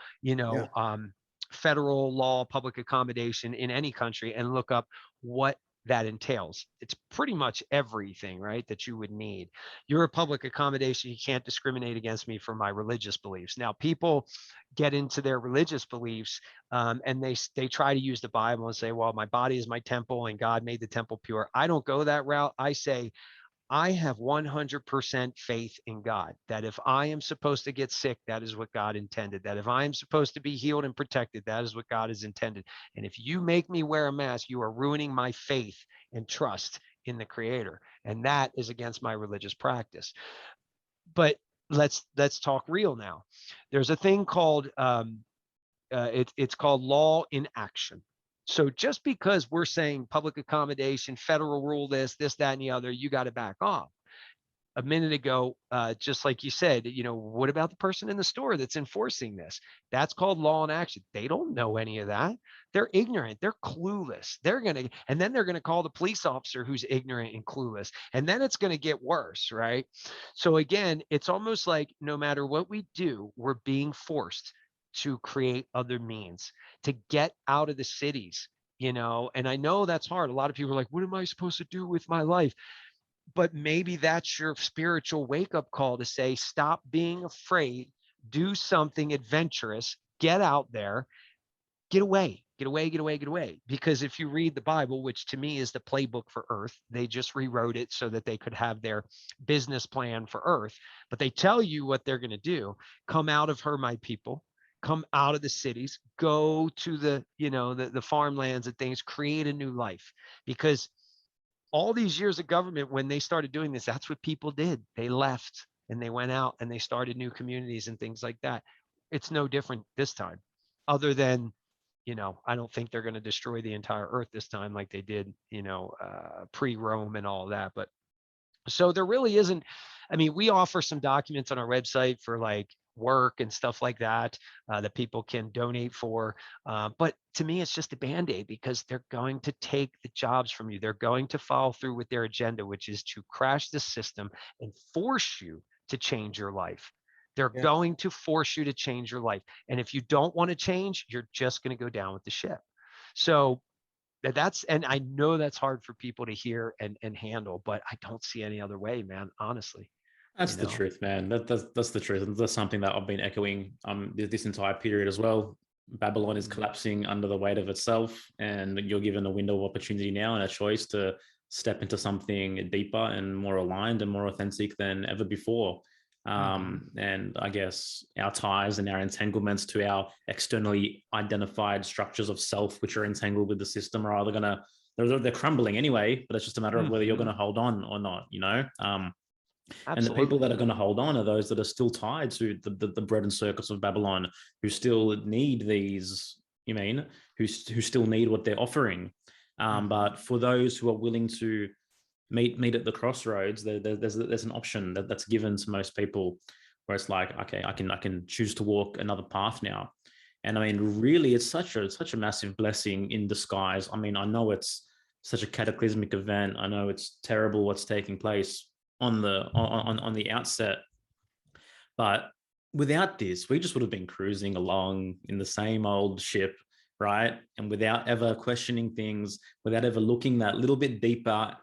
federal law, public accommodation in any country, and look up what that entails. It's pretty much everything, right, that you would need. You're a public accommodation. You can't discriminate against me for my religious beliefs. Now, people get into their religious beliefs, and they try to use the Bible and say, well, my body is my temple and God made the temple pure. I don't go that route. I say, I have 100% faith in God, that if I am supposed to get sick, that is what God intended. That if I am supposed to be healed and protected, that is what God has intended. And if you make me wear a mask, you are ruining my faith and trust in the Creator. And that is against my religious practice. But let's talk real now. There's a thing called it's called law in action. So just because we're saying public accommodation, federal rule, this, that, and the other, you got to back off. a minute ago, just like you said, what about the person in the store that's enforcing this? That's called law in action. They don't know any of that. They're ignorant. They're clueless. And then they're going to call the police officer who's ignorant and clueless. And then it's going to get worse, right? So again, it's almost like no matter what we do, we're being forced to create other means to get out of the cities, and I know that's hard. A lot of people are like, what am I supposed to do with my life? But maybe that's your spiritual wake-up call to say, stop being afraid, do something adventurous, get out there, get away, get away, get away, get away. Because if you read the Bible, which to me is the playbook for Earth, they just rewrote it so that they could have their business plan for Earth. But they tell you what they're going to do. Come out of her, my people. Come out of the cities, go to the farmlands and things, create a new life. Because all these years of government, when they started doing this, that's what people did. They left and they went out and they started new communities and things like that. It's no different this time, other than, I don't think they're going to destroy the entire earth this time like they did, pre-Rome and all that. But so there really isn't, we offer some documents on our website for like work and stuff like that, that people can donate for. But to me, it's just a Band-Aid, because they're going to take the jobs from you. They're going to follow through with their agenda, which is to crash the system and force you to change your life. They're going to force you to change your life. And if you don't want to change, you're just going to go down with the ship. So and I know that's hard for people to hear and handle, but I don't see any other way, man, honestly. That's the truth, man. That's the truth. And that's something that I've been echoing this entire period as well. Babylon is collapsing under the weight of itself, and you're given a window of opportunity now and a choice to step into something deeper and more aligned and more authentic than ever before. And I guess our ties and our entanglements to our externally identified structures of self, which are entangled with the system, are either they're crumbling anyway, but it's just a matter of whether you're going to hold on or not, And the people that are going to hold on are those that are still tied to the bread and circus of Babylon, who still need these, who still need what they're offering. But for those who are willing to meet at the crossroads, there's an option that's given to most people, where it's like, okay, I can choose to walk another path now. And really, it's such a massive blessing in disguise. I know it's such a cataclysmic event. I know it's terrible what's taking place on the outset, but without this, we just would have been cruising along in the same old ship, right? And without ever questioning things, without ever looking that little bit deeper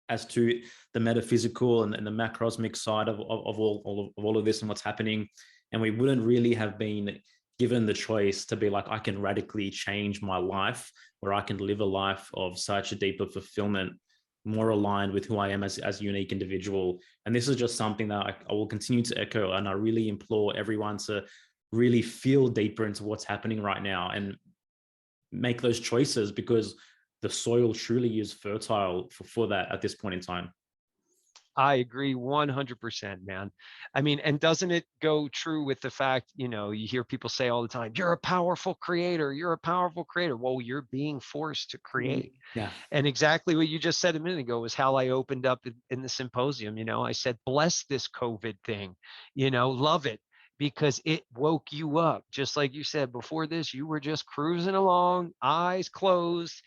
as to the metaphysical and the macrosmic side of all of this and what's happening. And we wouldn't really have been given the choice to be like, I can radically change my life, where I can live a life of such a deeper fulfillment, more aligned with who I am as a unique individual. And this is just something that I will continue to echo. And I really implore everyone to really feel deeper into what's happening right now and make those choices, because the soil truly is fertile for that at this point in time. I agree 100%, man. And doesn't it go true with the fact, you hear people say all the time, you're a powerful creator, you're a powerful creator. Well, you're being forced to create. Yeah. And exactly what you just said a minute ago was how I opened up in the symposium. I said, bless this COVID thing, love it, because it woke you up. Just like you said, before this, you were just cruising along, eyes closed.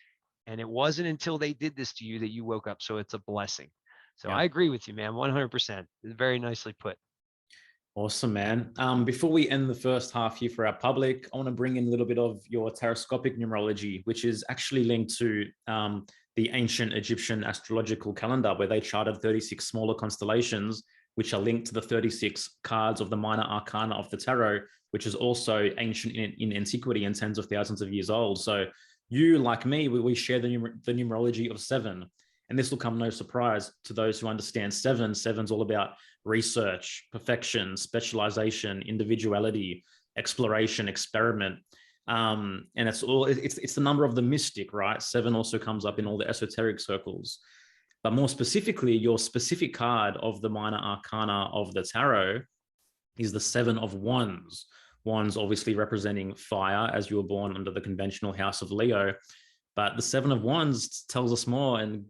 And it wasn't until they did this to you that you woke up. So it's a blessing. So I agree with you, man, 100%. Very nicely put. Awesome, man. Before we end the first half here for our public, I want to bring in a little bit of your taroscopic numerology, which is actually linked to the ancient Egyptian astrological calendar, where they charted 36 smaller constellations, which are linked to the 36 cards of the minor arcana of the tarot, which is also ancient in antiquity and tens of thousands of years old. So you, like me, we share the numerology of 7. And this will come no surprise to those who understand 7. 7's all about research, perfection, specialization, individuality, exploration, experiment. And it's the number of the mystic, right? 7 also comes up in all the esoteric circles. But more specifically, your specific card of the minor arcana of the tarot is the 7 of Wands. Wands obviously representing fire, as you were born under the conventional house of Leo. But the 7 of Wands tells us more and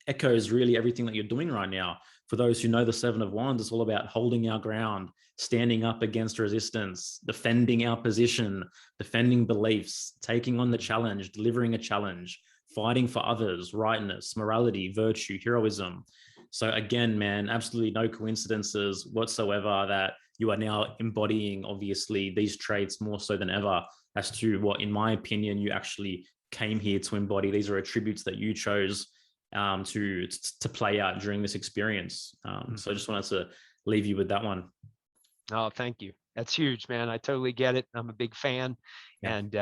echoes really everything that you're doing right now. For those who know the Seven of Wands, it's all about holding our ground, standing up against resistance, defending our position, defending beliefs, taking on the challenge, delivering a challenge, fighting for others, rightness, morality, virtue, heroism. So again, man, absolutely no coincidences whatsoever that you are now embodying, obviously, these traits more so than ever as to what, in my opinion, you actually came here to embody. These are attributes that you chose to play out during this experience. So I just wanted to leave you with that one. Oh, thank you. That's huge, man. I totally get it. I'm a big fan, and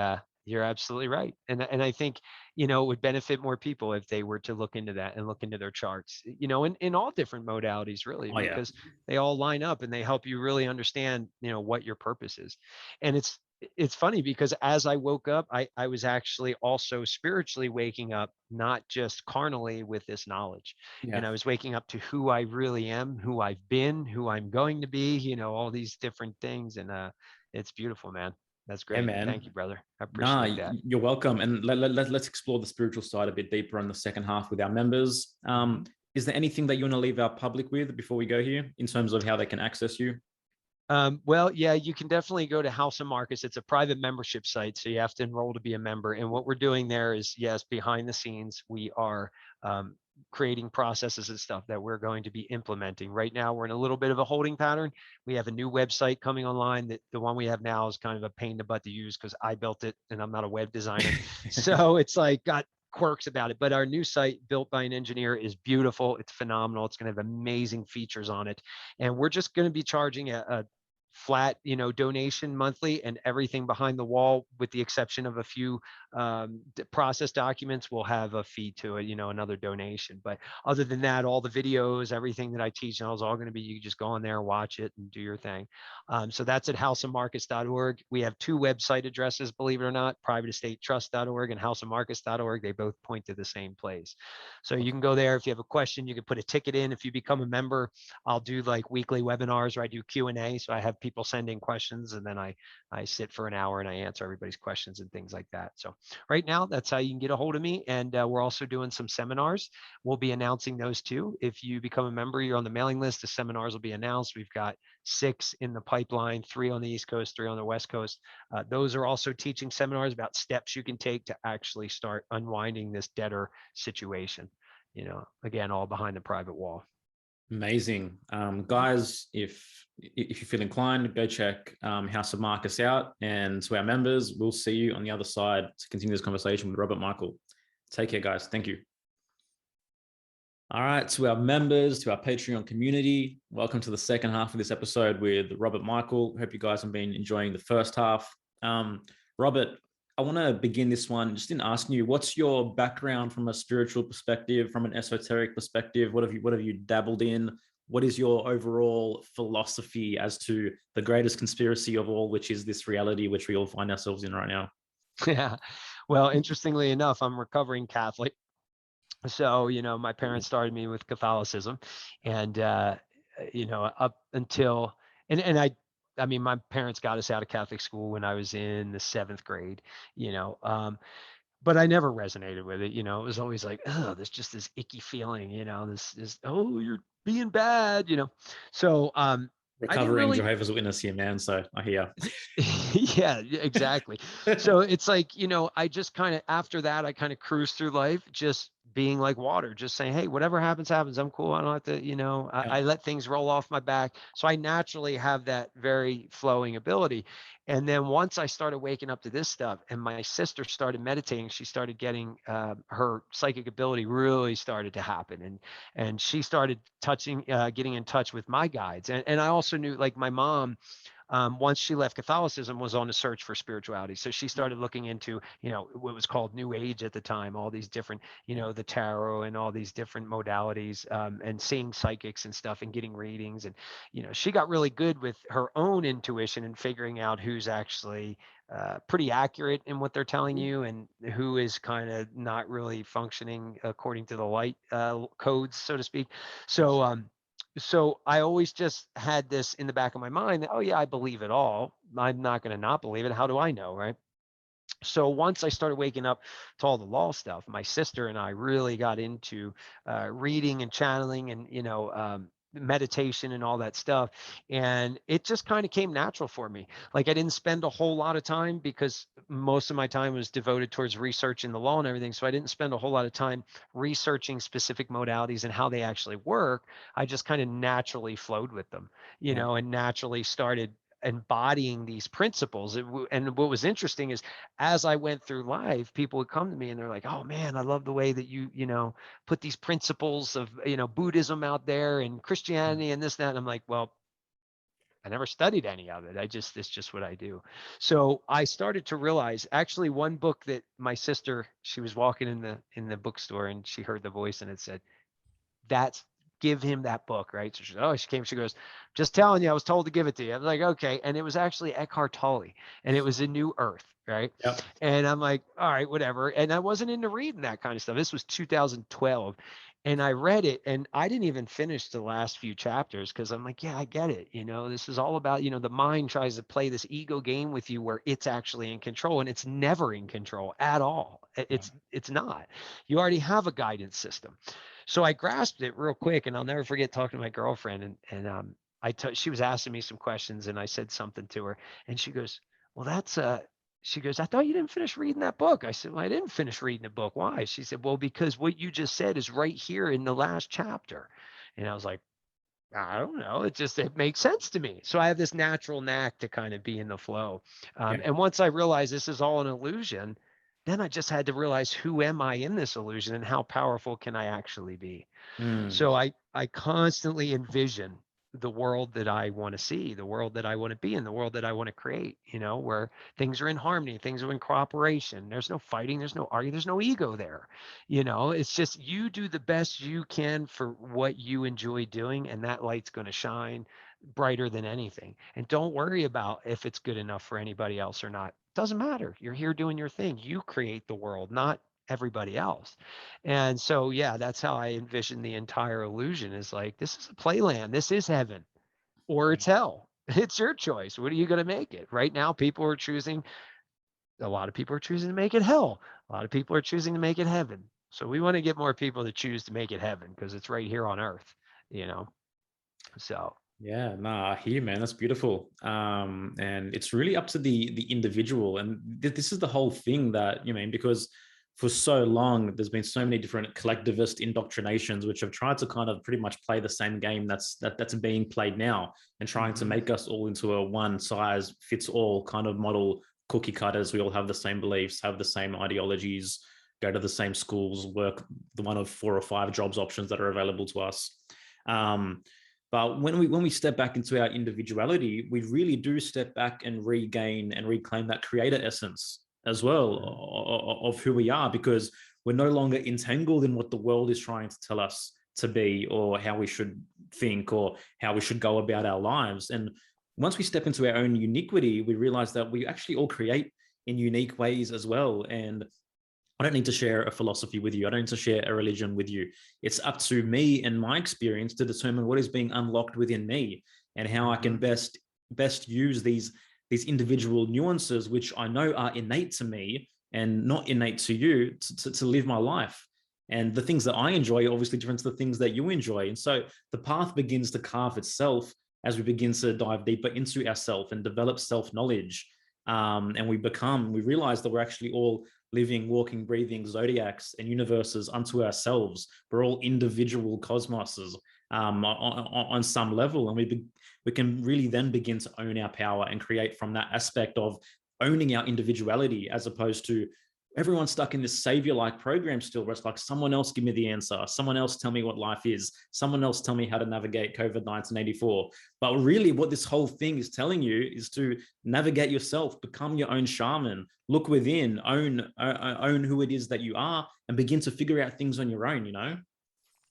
you're absolutely right. And I think, it would benefit more people if they were to look into that and look into their charts, in all different modalities, really, because they all line up and they help you really understand, what your purpose is. And it's funny because as I woke up, I was actually also spiritually waking up, not just carnally with this knowledge. And I was waking up to who I really am, who I've been, who I'm going to be, all these different things. And it's beautiful, man. That's great. Man. Thank you, brother. I appreciate that. You're welcome. And let's explore the spiritual side a bit deeper in the second half with our members. Is there anything that you want to leave our public with before we go here in terms of how they can access you? Well, yeah, you can definitely go to House of Marcus. It's a private membership site, so you have to enroll to be a member. And what we're doing there is, yes, behind the scenes, we are creating processes and stuff that we're going to be implementing. Right now, we're in a little bit of a holding pattern. We have a new website coming online. That the one we have now is kind of a pain in the butt to use because I built it and I'm not a web designer. So it's like got quirks about it. But our new site, built by an engineer, is beautiful. It's phenomenal. It's going to have amazing features on it. And we're just going to be charging a flat, donation monthly, and everything behind the wall, with the exception of a few process documents, will have a fee to it, another donation. But other than that, all the videos, everything that I teach now is all going to be, you can just go on there, watch it, and do your thing. So that's at houseofmarcus.org. We have two website addresses, believe it or not, privateestatetrust.org and houseofmarcus.org. They both point to the same place. So you can go there. If you have a question, you can put a ticket in. If you become a member, I'll do like weekly webinars where I do Q&A. So I have people send in questions, and then I sit for an hour and I answer everybody's questions and things like that. So right now, that's how you can get a hold of me. And we're also doing some seminars. We'll be announcing those too. If you become a member, you're on the mailing list. The seminars will be announced. We've got 6 in the pipeline, 3 on the East Coast, 3 on the West Coast. Those are also teaching seminars about steps you can take to actually start unwinding this debtor situation. Again, all behind the private wall. Amazing. Guys, if you feel inclined, go check House of Marcus out. And to our members, we'll see you on the other side to continue this conversation with Robert Michael. Take care, guys. Thank you. All right, to our members, to our Patreon community, welcome to the second half of this episode with Robert Michael. Hope you guys have been enjoying the first half. Robert, I want to begin this one just in asking you, what's your background from a spiritual perspective, from an esoteric perspective? What have you dabbled in? What is your overall philosophy as to the greatest conspiracy of all, which is this reality which we all find ourselves in right now? Yeah. Well, interestingly enough, I'm recovering Catholic. So, my parents started me with Catholicism, and, up until, and I mean, my parents got us out of Catholic school when I was in the 7th grade, but I never resonated with it. It was always like, oh, there's just this icky feeling, this is, oh, you're being bad, so, Recovering Jehovah's Witness here, man. So I hear. Yeah, exactly. So it's like, I just kind of, after that, I kind of cruise through life, just being like water, just saying, hey, whatever happens, happens. I'm cool. I don't have to, I let things roll off my back. So I naturally have that very flowing ability. And then once I started waking up to this stuff, and my sister started meditating, she started getting her psychic ability really started to happen. And she started getting in touch with my guides. And I also knew, like, my mom, once she left Catholicism, was on a search for spirituality. So she started looking into, what was called New Age at the time, all these different, the tarot and all these different modalities, and seeing psychics and stuff and getting readings. And, she got really good with her own intuition and figuring out who's actually pretty accurate in what they're telling you and who is kind of not really functioning according to the light codes, so to speak. So I always just had this in the back of my mind that, oh yeah, I believe it all. I'm not going to not believe it. How do I know? Right. So once I started waking up to all the law stuff, my sister and I really got into reading and channeling. And, meditation and all that stuff. And it just kind of came natural for me. Like I didn't spend a whole lot of time because most of my time was devoted towards researching the law and everything. So I didn't spend a whole lot of time researching specific modalities and how they actually work. I just kind of naturally flowed with them, you know, and naturally started embodying these principles. And what was interesting is as I went through life, people would come to me and they're like, oh man, I love the way that you know, put these principles of, you know, Buddhism out there and Christianity and this, that. And I'm like, well, I never studied any of it. It's just what I do. So I started to realize actually one book that my sister, she was walking in the bookstore and she heard the voice and it said, that's give him that book, right? So she came, she goes, just telling you, I was told to give it to you. I'm like, okay. And it was actually Eckhart Tolle and it was A New Earth, right? Yep. And I'm like, all right, whatever. And I wasn't into reading that kind of stuff. This was 2012. And I read it and I didn't even finish the last few chapters because I'm like, yeah, I get it. You know, this is all about, you know, the mind tries to play this ego game with you where it's actually in control and it's never in control at all. It's not. You already have a guidance system. So I grasped it real quick, and I'll never forget talking to my girlfriend, and she was asking me some questions, and I said something to her, and she goes, "Well, she goes, I thought you didn't finish reading that book." I said, "Well, I didn't finish reading the book. Why?" She said, "Well, because what you just said is right here in the last chapter," and I was like, I don't know. It makes sense to me. So I have this natural knack to kind of be in the flow. And once I realized this is all an illusion, then I just had to realize who am I in this illusion and how powerful can I actually be? So I constantly envision the world that I want to see, the world that I want to be in, the world that I want to create, you know, where things are in harmony, things are in cooperation. There's no fighting, there's no arguing, there's no ego there. You know, it's just you do the best you can for what you enjoy doing, and that light's going to shine brighter than anything. And don't worry about if it's good enough for anybody else or not. Doesn't matter. You're here doing your thing. You create the world, not everybody else. And so, yeah, that's how I envision the entire illusion is like, this is a playland. This is heaven or it's hell. It's your choice. What are you going to make it? Right now, a lot of people are choosing to make it hell. A lot of people are choosing to make it heaven. So we want to get more people to choose to make it heaven because it's right here on earth, you know? So. Yeah, nah, I hear you, man. That's beautiful. And it's really up to the individual. And this is the whole thing that, you mean, because for so long, there's been so many different collectivist indoctrinations, which have tried to kind of pretty much play the same game that's being played now and trying to make us all into a one size fits all kind of model, cookie cutters. We all have the same beliefs, have the same ideologies, go to the same schools, work the one of 4 or 5 jobs options that are available to us. But when we step back into our individuality, we really do step back and regain and reclaim that creator essence as well of who we are, because we're no longer entangled in what the world is trying to tell us to be or how we should think or how we should go about our lives. And once we step into our own uniquity, we realize that we actually all create in unique ways as well. And I don't need to share a philosophy with you. I don't need to share a religion with you. It's up to me and my experience to determine what is being unlocked within me and how I can best use these individual nuances, which I know are innate to me and not innate to you, to live my life. And the things that I enjoy are obviously different to the things that you enjoy. And so the path begins to carve itself as we begin to dive deeper into ourselves and develop self-knowledge. And we realize that we're actually all living, walking, breathing zodiacs and universes unto ourselves. We're all individual cosmoses on some level. And we can really then begin to own our power and create from that aspect of owning our individuality, as opposed to everyone's stuck in this savior-like program still, where it's like, someone else give me the answer, someone else tell me what life is, someone else tell me how to navigate COVID-1984. But really what this whole thing is telling you is to navigate yourself, become your own shaman, look within, own who it is that you are, and begin to figure out things on your own, you know?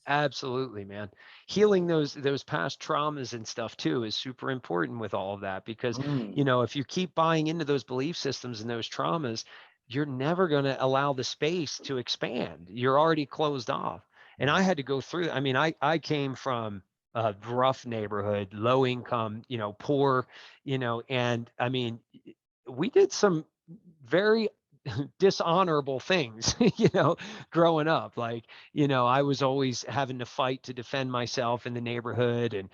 Absolutely, man. Healing those past traumas and stuff too is super important with all of that, because you know, if you keep buying into those belief systems and those traumas, you're never going to allow the space to expand. You're already closed off. And I had to go through, I mean, I came from a rough neighborhood, low income, you know, poor, you know, and I mean, we did some very dishonorable things, growing up. Like, I was always having to fight to defend myself in the neighborhood. And,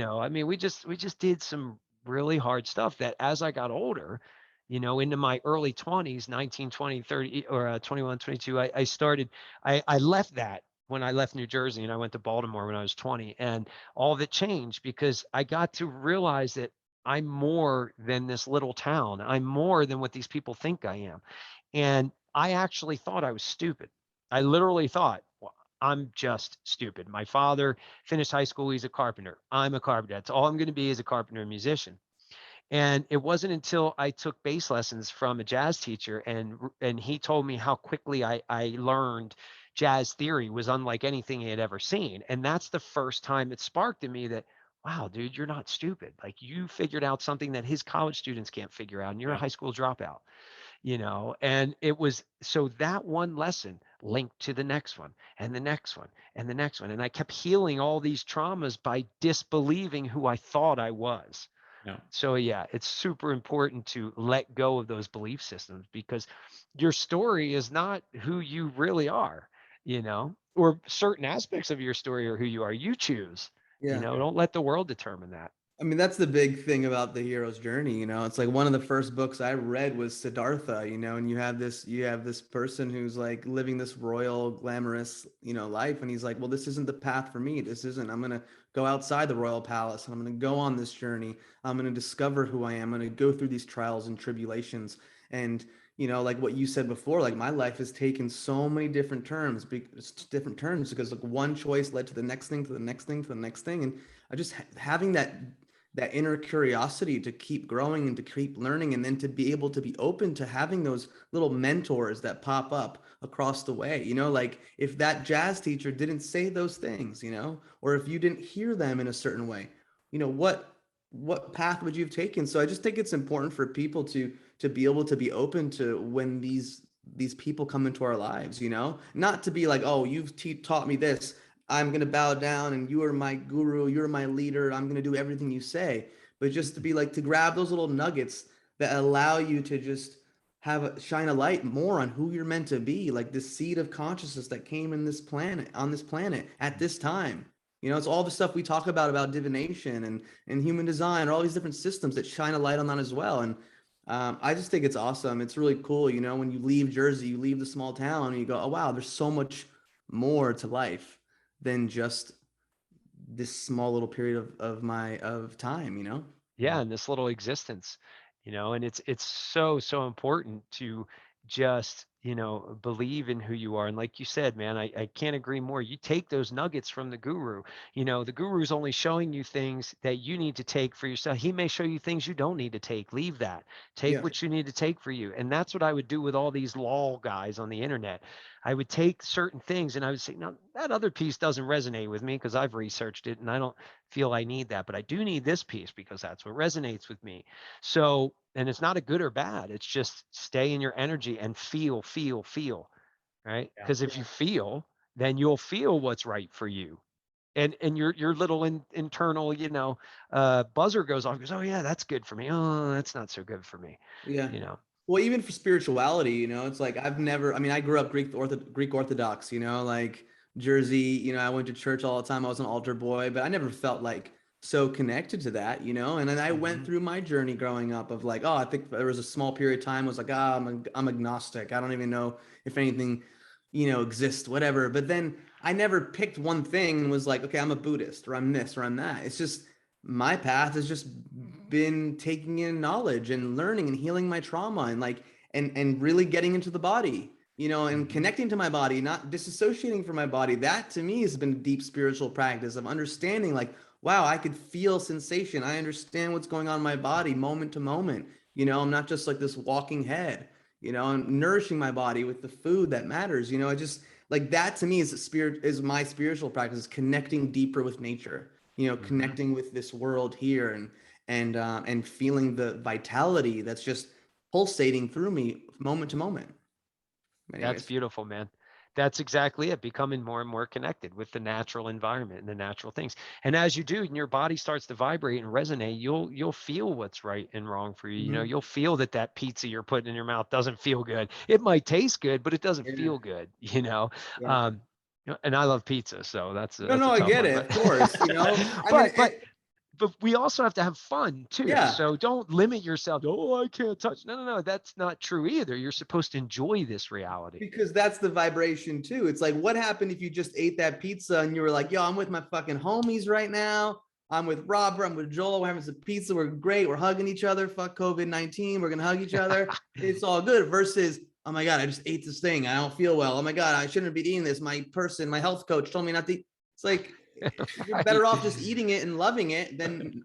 I mean, we just did some really hard stuff that as I got older, into my early 20s, 19, 20, 30, or 21, 22, I left that when I left New Jersey and I went to Baltimore when I was 20, and all of it changed because I got to realize that I'm more than this little town. I'm more than what these people think I am. And I actually thought I was stupid. I literally thought, well, I'm just stupid. My father finished high school. He's a carpenter. I'm a carpenter. That's all I'm going to be, is a carpenter and musician. And it wasn't until I took bass lessons from a jazz teacher, and he told me how quickly I learned jazz theory was unlike anything he had ever seen. And that's the first time it sparked in me that, wow, dude, you're not stupid. Like, you figured out something that his college students can't figure out, and you're a Yeah. high school dropout. And it was, so that one lesson linked to the next one and the next one and the next one. And I kept healing all these traumas by disbelieving who I thought I was. Yeah. So yeah, it's super important to let go of those belief systems, because your story is not who you really are, or certain aspects of your story are who you are. You choose, Yeah. don't let the world determine that. I mean, that's the big thing about the hero's journey, It's like one of the first books I read was Siddhartha, and you have this person who's like living this royal, glamorous, life, and he's like, well, this isn't the path for me. This isn't. I'm gonna go outside the royal palace, and I'm gonna go on this journey. I'm gonna discover who I am. I'm gonna go through these trials and tribulations, and like what you said before, like my life has taken so many different turns because like one choice led to the next thing, to the next thing, to the next thing, and I just having that inner curiosity to keep growing and to keep learning, and then to be able to be open to having those little mentors that pop up across the way, like if that jazz teacher didn't say those things, or if you didn't hear them in a certain way, what path would you have taken? So I just think it's important for people to be able to be open to when these people come into our lives, not to be like, oh, you've taught me this, I'm going to bow down and you are my guru, you're my leader, I'm going to do everything you say. But just to be like, to grab those little nuggets that allow you to just shine a light more on who you're meant to be, like this seed of consciousness that came on this planet at this time. It's all the stuff we talk about divination and human design, or all these different systems that shine a light on that as well. And I just think it's awesome. It's really cool. When you leave Jersey, you leave the small town and you go, oh, wow, there's so much more to life than just this small little period of time, Yeah, in this little existence, and it's so important to just, believe in who you are. And like you said, man, I can't agree more. You take those nuggets from the guru. The guru's only showing you things that you need to take for yourself. He may show you things you don't need to take. Leave that. Take Yeah. what you need to take for you. And that's what I would do with all these lol guys on the internet. I would take certain things and I would say, no, that other piece doesn't resonate with me because I've researched it and I don't feel I need that, but I do need this piece because that's what resonates with me. So, and it's not a good or bad. It's just stay in your energy and feel, right? Yeah. Because if you feel, then you'll feel what's right for you. And your little internal, buzzer goes off, goes, oh yeah, that's good for me. Oh, that's not so good for me. Yeah. You know. Well, even for spirituality, it's like I mean, I grew up Greek Orthodox, like Jersey, I went to church all the time. I was an altar boy, but I never felt like so connected to that, and then I went through my journey growing up of like, oh, I think there was a small period of time I was like, I'm agnostic. I don't even know if anything, exists, whatever. But then I never picked one thing and was like, okay, I'm a Buddhist or I'm this or I'm that. It's just my path has just been taking in knowledge and learning and healing my trauma and like and really getting into the body, and connecting to my body, not disassociating from my body. That to me has been a deep spiritual practice of understanding like, wow, I could feel sensation. I understand what's going on in my body moment to moment. I'm not just like this walking head, and nourishing my body with the food that matters. I just like that to me is my spiritual practice, is connecting deeper with nature, connecting with this world here and feeling the vitality that's just pulsating through me moment to moment. That's Anyways. beautiful, man. That's exactly it. Becoming more and more connected with the natural environment and the natural things. And as you do, and your body starts to vibrate and resonate, you'll feel what's right and wrong for you. You know, Mhm. you'll feel that pizza you're putting in your mouth doesn't feel good. It might taste good, but it doesn't Yeah. feel good, you know. Yeah. Um, and I love pizza, so No, that's no, a I tough get one. it. But Of course, I mean, but we also have to have fun too. yeah, So don't limit yourself. Oh, I can't touch. No. That's not true either. You're supposed to enjoy this reality. because that's the vibration too. It's like, what happened if you just ate that pizza and you were like, yo, I'm with my fucking homies right now. I'm with Robert. I'm with Joel. We're having some pizza. We're great. We're hugging each other. Fuck COVID-19. We're going to hug each other. It's all good. Versus, oh my God, I just ate this thing. I don't feel well. Oh my God, I shouldn't be eating this. My health coach told me not to eat. It's like, you're better Right. off just eating it and loving it than,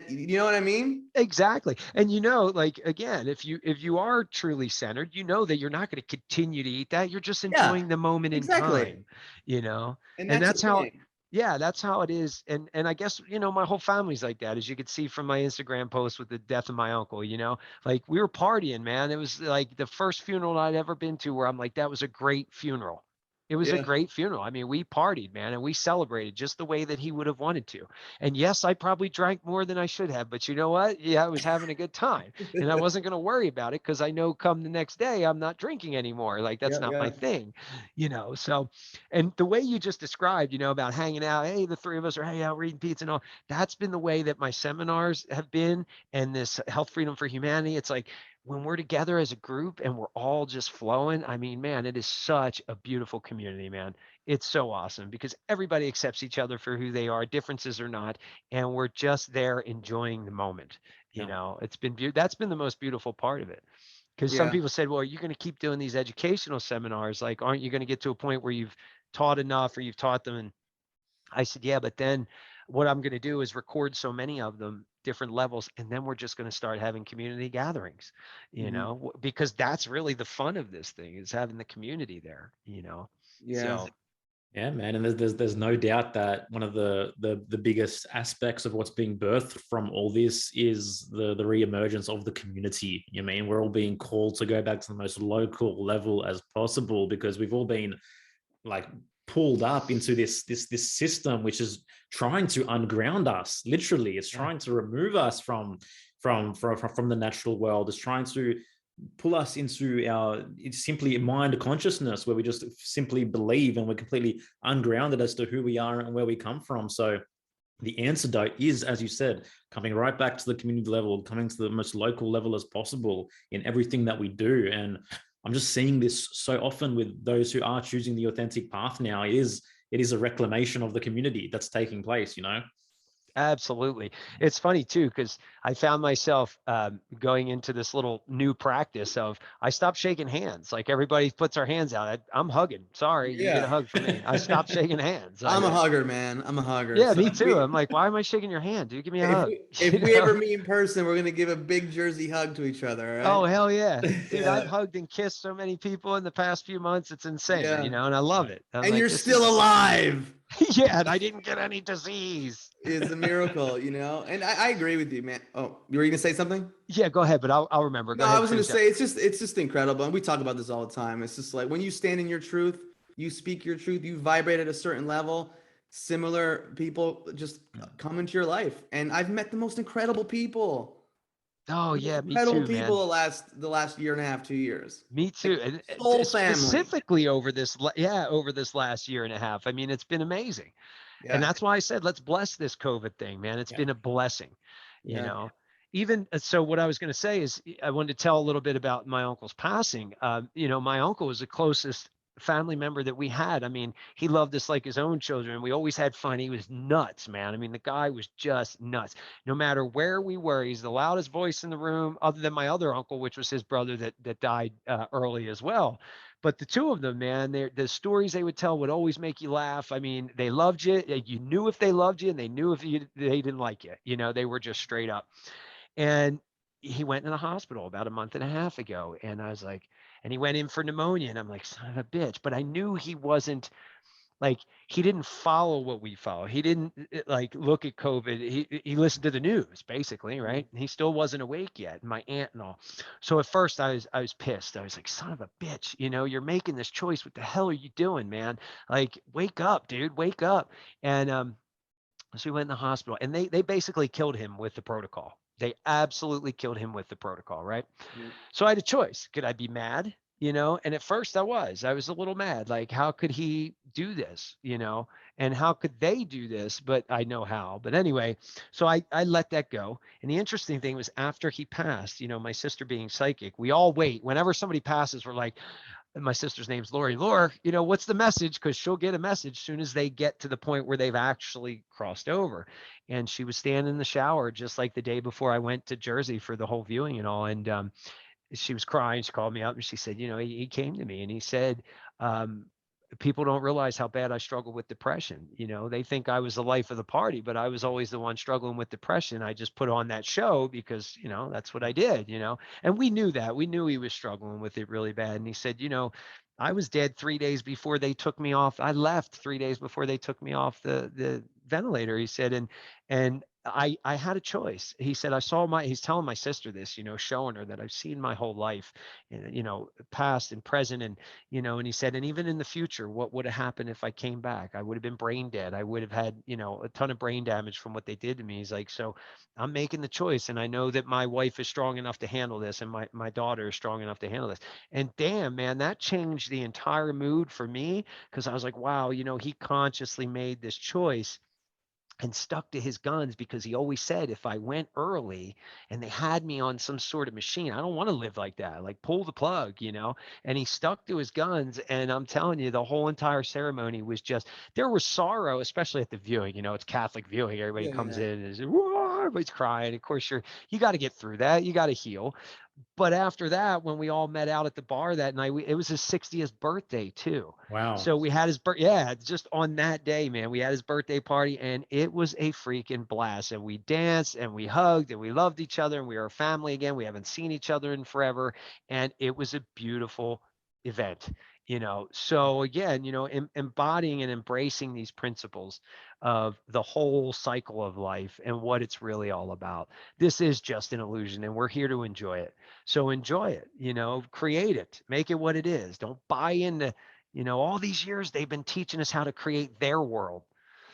you know what I mean? Exactly. And you know, like again, if you are truly centered, you know that you're not going to continue to eat that. You're just Yeah, enjoying the moment in exactly. time, you know. And And that's the that's how thing. yeah, that's how it is. And I guess, you know, my whole family's like that, as you could see from my Instagram post with the death of my uncle, you know. Like we were partying, man. It was like the first funeral I'd ever been to where I'm like, that was a great funeral. It was a Yeah. great funeral. I mean, we partied, man, and we celebrated just the way that he would have wanted to. And yes, I probably drank more than I should have, but you know what? Yeah, I was having a good time. And I wasn't going to worry about it because I know come the next day, I'm not drinking anymore. Like that's Yeah, not my yeah. thing, you know? So, and the way you just described, you know, about hanging out, hey, the three of us are hanging out, reading pizza and all, that's been the way that my seminars have been. And this Health Freedom for Humanity, it's like, when we're together as a group and we're all just flowing, I mean, man, it is such a beautiful community, man. It's so awesome because everybody accepts each other for who they are, differences or not, and we're just there enjoying the moment. You Yeah. know, it's been that's been the most beautiful part of it. Because some Yeah. people said, well, you're going to keep doing these educational seminars. Like, aren't you going to get to a point where you've taught enough or you've taught them? And I said, yeah, but then what I'm going to do is record so many of them, different levels, and then we're just going to start having community gatherings, you Mhm. know, because that's really the fun of this thing is having the community there, you know. Yeah. So Yeah, man, and there's no doubt that one of the biggest aspects of what's being birthed from all this is the reemergence of the community. You mean we're all being called to go back to the most local level as possible because we've all been like pulled up into this system which is trying to unground us. Literally, it's yeah, trying to remove us from the natural world. It's trying to pull us into our it's simply mind consciousness where we just simply believe and we're completely ungrounded as to who we are and where we come from. So the antidote is, as you said, coming right back to the community level, coming to the most local level as possible in everything that we do. And I'm just seeing this so often with those who are choosing the authentic path now. It is a reclamation of the community that's taking place, you know. absolutely. It's funny too, because I found myself going into this little new practice of I stopped shaking hands. Like everybody puts our hands out. I'm hugging. Sorry, you get a Yeah. hug from me. I stopped shaking hands. I'm a hugger, man. I'm a hugger. Yeah, So me too. I'm like, why am I shaking your hand, dude? Give me a hug. if You we know? ever meet in person, we're gonna give a big Jersey hug to each other, all Oh, right? hell yeah. Dude, I've Yeah. hugged and kissed so many people in the past few months. It's insane, you Yeah. know, and I love it. I'm And like, you're this is, still alive. yeah, and I didn't get any disease. Is a miracle, you know? And I agree with you, man. Oh, you were gonna say something? Yeah, go ahead, but I'll remember. Go No, I ahead and was gonna finish up. say it's just incredible. And we talk about this all the time. It's just like when you stand in your truth, you speak your truth, you vibrate at a certain level, similar people just come into your life. And I've met the most incredible people. Oh, The most yeah, me incredible too, people man. the last year and a half, 2 years. Me Like too. And soul family. specifically over this, yeah, over this last year and a half. I mean, it's been amazing. And Yeah. that's why I said, let's bless this COVID thing, man. It's Yeah. been a blessing, you Yeah. know. Even so, what I was going to say is, I wanted to tell a little bit about my uncle's passing. You know, my uncle was the closest family member that we had. I mean, he loved us like his own children. We always had fun. He was nuts, man. I mean, the guy was just nuts. No matter where we were, he's the loudest voice in the room, other than my other uncle, which was his brother that died early as well. But the two of them, man, the stories they would tell would always make you laugh. I mean, they loved you. You knew if they loved you, and they knew if they didn't like you. You know, they were just straight up. And he went in the hospital about a month and a half ago, and I was like, and he went in for pneumonia, and I'm like, son of a bitch. But I knew he wasn't like he didn't follow what we follow. He didn't like look at COVID. He listened to the news basically, right? And he still wasn't awake yet. And my aunt and all. So at first I was pissed. I was like, son of a bitch, you're making this choice. What the hell are you doing, man? Like, wake up, dude, wake up. And so we went in the hospital, and they basically killed him with the protocol. They absolutely killed him with the protocol, right? Yeah. So I had a choice. Could I be mad? And at first I was a little mad. Like, how could he do this? And how could they do this? But I know how. But anyway, so I let that go. And the interesting thing was, after he passed, my sister being psychic, we all wait. Whenever somebody passes, we're like, and my sister's name's Lori. Laura, what's the message? Because she'll get a message soon as they get to the point where they've actually crossed over. And she was standing in the shower just like the day before I went to Jersey for the whole viewing and all. And she was crying. She called me up and she said, he came to me and he said, people don't realize how bad I struggle with depression. They think I was the life of the party, but I was always the one struggling with depression. I just put on that show because, that's what I did, and we knew that. We knew he was struggling with it really bad. And he said, I was dead 3 days before they took me off. I left 3 days before they took me off the ventilator, he said. And I had a choice. He said, he's telling my sister this, showing her that I've seen my whole life, past and present. And, and he said, and even in the future, what would have happened if I came back? I would have been brain dead. I would have had, a ton of brain damage from what they did to me. He's like, so I'm making the choice. And I know that my wife is strong enough to handle this. And my daughter is strong enough to handle this. And damn, man, that changed the entire mood for me. Cause I was like, wow, he consciously made this choice and stuck to his guns, because he always said, if I went early and they had me on some sort of machine, I don't want to live like that. Like, pull the plug, and he stuck to his guns. And I'm telling you, the whole entire ceremony was just, there was sorrow, especially at the viewing. It's Catholic viewing. Everybody comes in and is, whoa, everybody's crying. Of course, you got to get through that. You got to heal. But after that, when we all met out at the bar that night, it was his 60th birthday too. Wow. So we had his yeah, just on that day, man, we had his birthday party, and it was a freaking blast. And we danced and we hugged and we loved each other, and we were a family again. We haven't seen each other in forever. And it was a beautiful event. So again, embodying and embracing these principles of the whole cycle of life and what it's really all about. This is just an illusion, and we're here to enjoy it. So enjoy it, create it, make it what it is. Don't buy into, all these years they've been teaching us how to create their world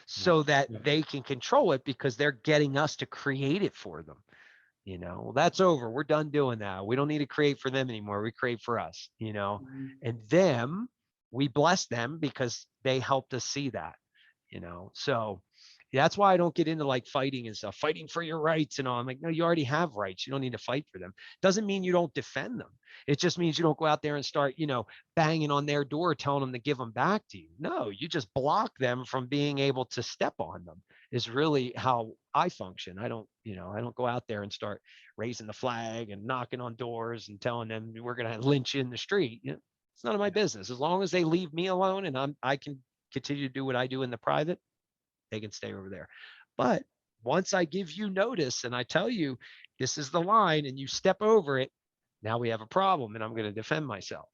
so that they can control it, because they're getting us to create it for them. Well, that's over. We're done doing that. We don't need to create for them anymore. We create for us, and them, we bless them because they helped us see that, so that's why I don't get into like fighting and stuff, fighting for your rights and all. I'm like, no, you already have rights. You don't need to fight for them. Doesn't mean you don't defend them. It just means you don't go out there and start, banging on their door, telling them to give them back to you. No, you just block them from being able to step on them, is really how I function. I don't go out there and start raising the flag and knocking on doors and telling them we're going to lynch you in the street. It's none of my business. As long as they leave me alone and I can continue to do what I do in the private, they can stay over there. But once I give you notice and I tell you this is the line and you step over it, now we have a problem, and I'm going to defend myself,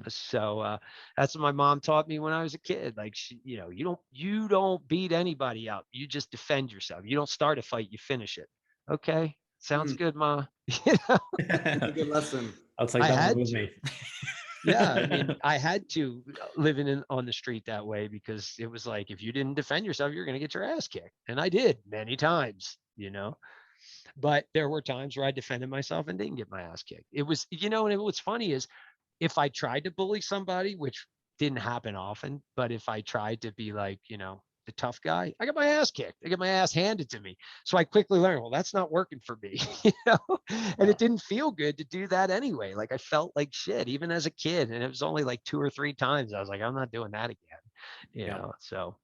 So that's what my mom taught me when I was a kid. Like, you don't beat anybody up. You just defend yourself. You don't start a fight, you finish it. Okay. Sounds good, Ma. That's a good lesson. I'll take that one with me. Yeah, I mean, I had to living on the street that way, because it was like, if you didn't defend yourself, you're going to get your ass kicked. And I did many times, but there were times where I defended myself and didn't get my ass kicked. It was, and what's funny is, if I tried to bully somebody, which didn't happen often, but if I tried to be like, the tough guy, I got my ass kicked. I got my ass handed to me. So I quickly learned, well, that's not working for me, and it didn't feel good to do that anyway. Like, I felt like shit, even as a kid. And it was only like 2 or 3 times. I was like, I'm not doing that again, So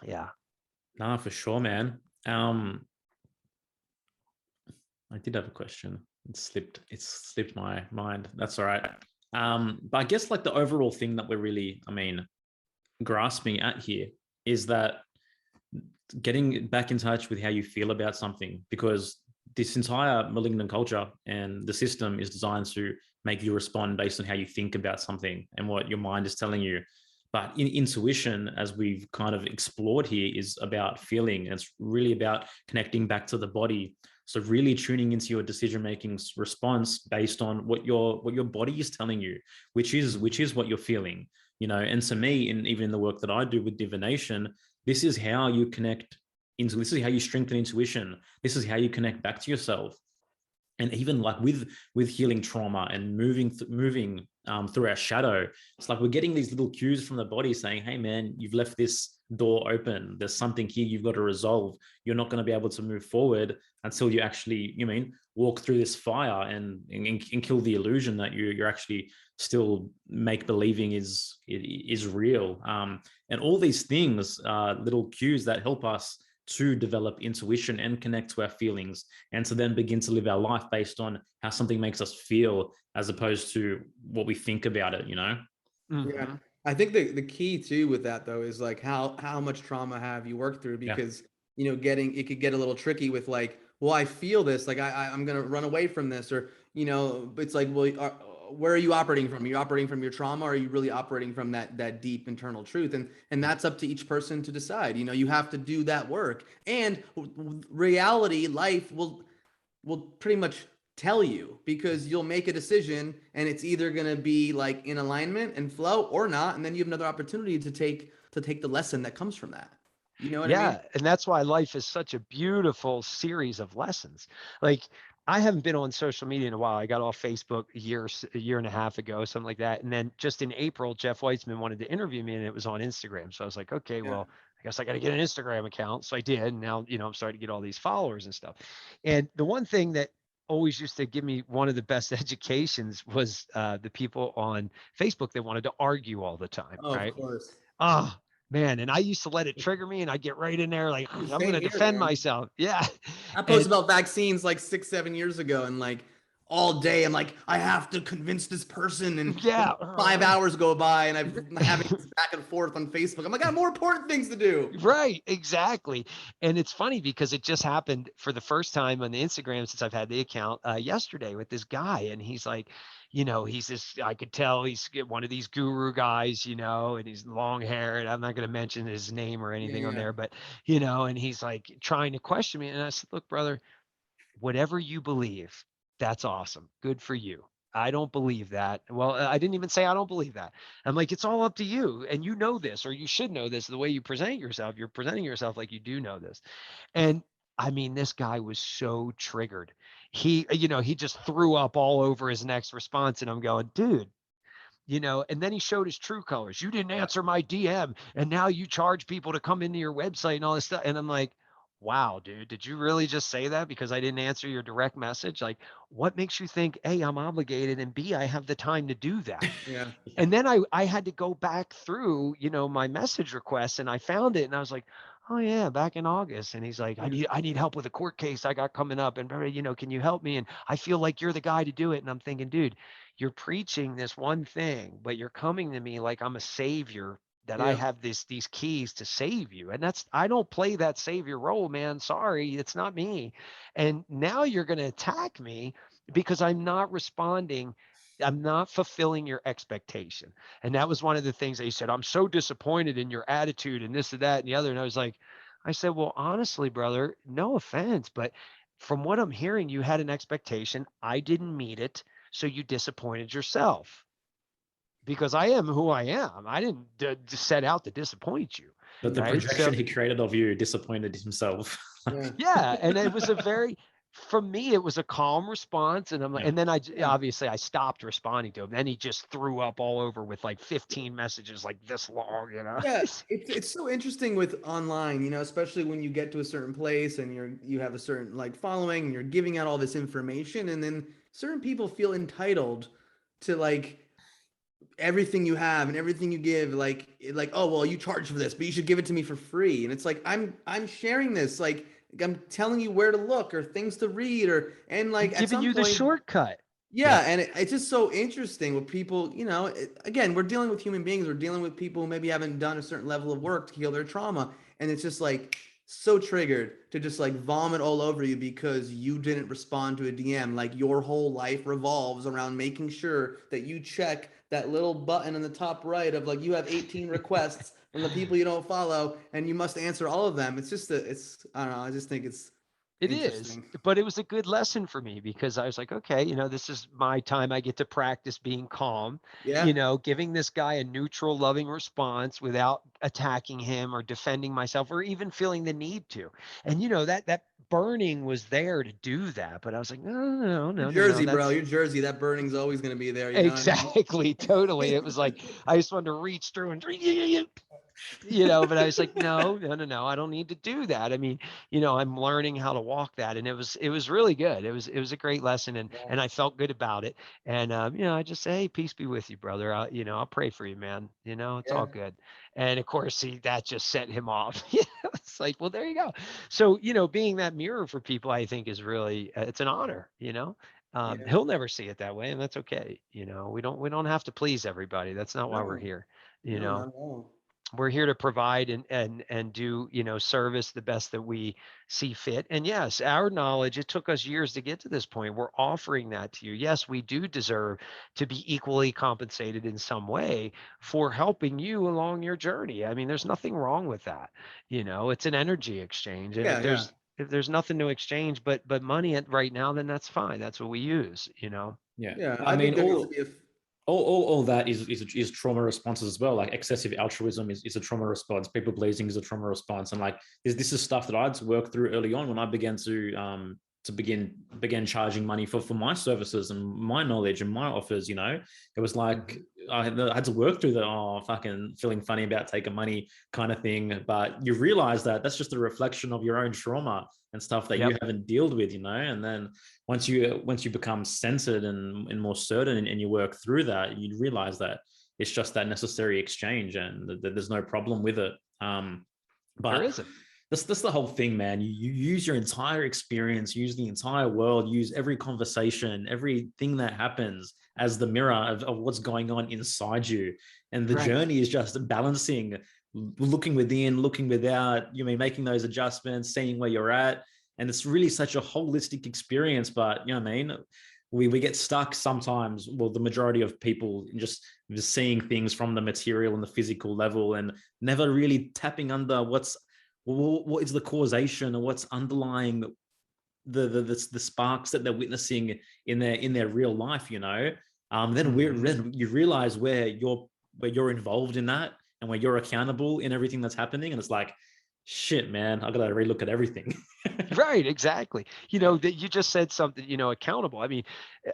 yeah. No, for sure, man. I did have a question. It slipped my mind. That's all right. But I guess like the overall thing that we're really, grasping at here is that getting back in touch with how you feel about something, because this entire malignant culture and the system is designed to make you respond based on how you think about something and what your mind is telling you. But intuition, as we've kind of explored here, is about feeling. And it's really about connecting back to the body. So really tuning into your decision-making response based on what your body is telling you, which is what you're feeling. And to me, and even in the work that I do with divination, this is how you connect into, this is how you strengthen intuition. This is how you connect back to yourself. And even like with healing trauma and moving through our shadow, it's like we're getting these little cues from the body saying, hey man, you've left this door open, there's something here you've got to resolve. You're not going to be able to move forward until you actually walk through this fire and kill the illusion that you're actually still make believing is real. And all these things are little cues that help us to develop intuition and connect to our feelings, and to then begin to live our life based on how something makes us feel, as opposed to what we think about it. Mm-hmm. Yeah, I think the key too with that though is like how much trauma have you worked through, because it could get a little tricky with like, well, I feel this, like I'm gonna run away from this, or it's like, well, where are you operating from? Are you operating from your trauma, or are you really operating from that deep internal truth? And that's up to each person to decide. You have to do that work, and reality, life will pretty much tell you, because you'll make a decision and it's either going to be like in alignment and flow or not, and then you have another opportunity to take the lesson that comes from that. You know what I mean? And that's why life is such a beautiful series of lessons. Like, I haven't been on social media in a while. I got off Facebook a year and a half ago, something like that. And then just in April, Jeff Weitzman wanted to interview me, and it was on Instagram. So I was like, okay, well, I guess I got to get an Instagram account. So I did. And now, I'm starting to get all these followers and stuff. And the one thing that always used to give me one of the best educations was the people on Facebook that wanted to argue all the time. Oh, right? of course. Oh, man. And I used to let it trigger me, and I get right in there like, I'm going to defend myself. Yeah. I posted about vaccines like 6-7 years ago, and like all day I'm like, I have to convince this person, and 5 hours go by and I'm having this back and forth on Facebook. I'm like, I got more important things to do. Right, exactly. And it's funny because it just happened for the first time on the Instagram since I've had the account yesterday with this guy. And he's like, he's this, I could tell he's one of these guru guys, and he's long hair, and I'm not going to mention his name or anything on there, but, and he's like trying to question me. And I said, look, brother, whatever you believe, that's awesome. Good for you. I don't believe that. Well, I didn't even say I don't believe that. I'm like, it's all up to you. And you know this, or you should know this, the way you present yourself. You're presenting yourself like you do know this. And I mean, this guy was so triggered. He just threw up all over his next response. And I'm going, dude, and then he showed his true colors. You didn't answer my DM, and now you charge people to come into your website and all this stuff. And I'm like, wow, dude, did you really just say that because I didn't answer your direct message? Like, what makes you think, A, I'm obligated, and B, I have the time to do that? Yeah. And then I had to go back through, my message requests, and I found it, and I was like, oh yeah, back in August. And he's like, I need help with a court case I got coming up, and can you help me? And I feel like you're the guy to do it. And I'm thinking, dude, you're preaching this one thing, but you're coming to me like I'm a savior, that I have these keys to save you. And I don't play that savior role, man. Sorry, it's not me. And now you're going to attack me because I'm not responding. I'm not fulfilling your expectation. And that was one of the things that he said, I'm so disappointed in your attitude and this and that and the other. And I said, well, honestly, brother, no offense, but from what I'm hearing, you had an expectation. I didn't meet it. So you disappointed yourself. Because I am who I am. I didn't set out to disappoint you. But the projection he created of you disappointed himself. Yeah. And it was for me, it was a calm response. And I'm like, and then obviously I stopped responding to him. Then he just threw up all over with like 15 messages like this long, Yeah. It's so interesting with online, especially when you get to a certain place and you have a certain like following and you're giving out all this information, and then certain people feel entitled to like everything you have and everything you give, like, oh, well, you charge for this, but you should give it to me for free. And it's like, I'm sharing this, like I'm telling you where to look or things to read, and like I'm giving you the shortcut. Yeah. And it's just so interesting with people, again, we're dealing with human beings. We're dealing with people who maybe haven't done a certain level of work to heal their trauma. And it's just like, so triggered to just like vomit all over you because you didn't respond to a DM. Like your whole life revolves around making sure that you check that little button in the top right of like you have 18 requests from the people you don't follow and you must answer all of them. It's just I don't know, I just think it's It is, interesting. but it was a good lesson for me because I was like, okay, this is my time. I get to practice being calm, Yeah. giving this guy a neutral, loving response without attacking him or defending myself or even feeling the need to. And that burning was there to do that, but I was like, no, no, no, You're no, no, no. Jersey, bro. That's You're Jersey. That burning's always going to be there. You know what I mean? exactly, totally. It was like I just wanted to reach through and but I was like, no, no, no, no, I don't need to do that. I mean, I'm learning how to walk that. And it was really good. It was a great lesson. And I felt good about it. And, I just say, hey, peace be with you, brother. I'll pray for you, man. It's all Yeah. good. And of course, that just set him off. It's like, well, there you go. So, being that mirror for people, I think is really, it's an honor. Yeah. He'll never see it that way, and that's okay. We don't have to please everybody. That's not why we're No, here. You no, know, not at all. we're here to provide and do service the best that we see fit. And yes, our knowledge, it took us years to get to this point. We're offering that to you. Yes, we do deserve to be equally compensated in some way for helping you along your journey. I mean, there's nothing wrong with that. It's an energy exchange, and Yeah, yeah. if there's nothing to exchange but money right now, then that's fine. That's what we use. Yeah. Yeah. I I mean, think there needs to be a all that is trauma responses as well. Like excessive altruism is a trauma response. People pleasing is a trauma response. And like this is stuff that I had to work through early on when I began to begin charging money for my services and my knowledge and my offers. It was like I had to work through the fucking feeling funny about taking money kind of thing. But you realize that that's just a reflection of your own trauma and stuff that Yep. you haven't dealt with, and then once you become centered and more certain and you work through that, you realize that it's just that necessary exchange and that there's no problem with it. There But isn't. that's the whole thing, man. You use your entire experience, use the entire world, use every conversation, everything that happens as the mirror of what's going on inside you. And the Right. journey is just balancing, looking within, looking without, making those adjustments, seeing where you're at. And it's really such a holistic experience. But you know what I mean? We get stuck sometimes, well, the majority of people in just seeing things from the material and the physical level and never really tapping under what is the causation or what's underlying the sparks that they're witnessing in their real life. Then you realize where you're involved in that and where you're accountable in everything that's happening, and it's like, shit, man, I gotta relook at everything. Right, exactly. That you just said something, accountable. I mean,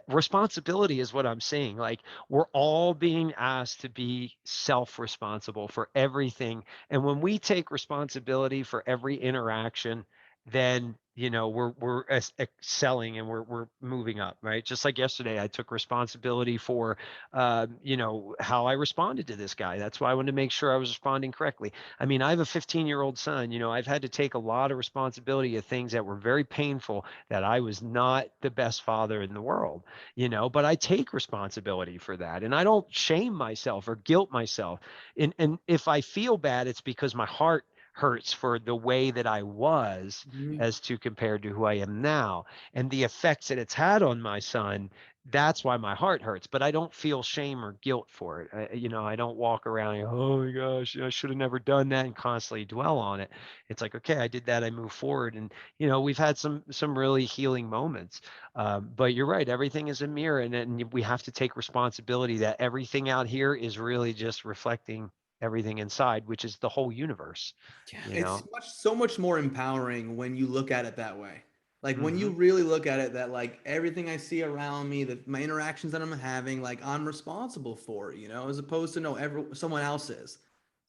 responsibility is what I'm saying. Like we're all being asked to be self-responsible for everything. And when we take responsibility for every interaction, then we're excelling and we're moving up, right? Just like yesterday, I took responsibility for how I responded to this guy. That's why I wanted to make sure I was responding correctly. I mean, I have a 15-year-old son. I've had to take a lot of responsibility of things that were very painful, that I was not the best father in the world, but I take responsibility for that. And I don't shame myself or guilt myself. And if I feel bad, it's because my heart hurts for the way that I was Mhm. as to compared to who I am now, and the effects that it's had on my son. That's why my heart hurts, but I don't feel shame or guilt for it. I don't walk around and, oh my gosh, I should have never done that, and constantly dwell on it. It's like, okay, I did that, I move forward. And we've had some really healing moments. But you're right, everything is a mirror, and we have to take responsibility that everything out here is really just reflecting everything inside, which is the whole universe. Yeah, you it's know so much more empowering when you look at it that way. Like when you hmm really look at it that like everything I see around me, that my interactions that I'm having, like I'm responsible for, as opposed to no, someone else is.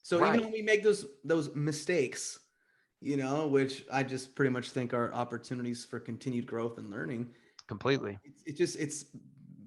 So even right. when we make those mistakes, which I just pretty much think are opportunities for continued growth and learning, Completely. it's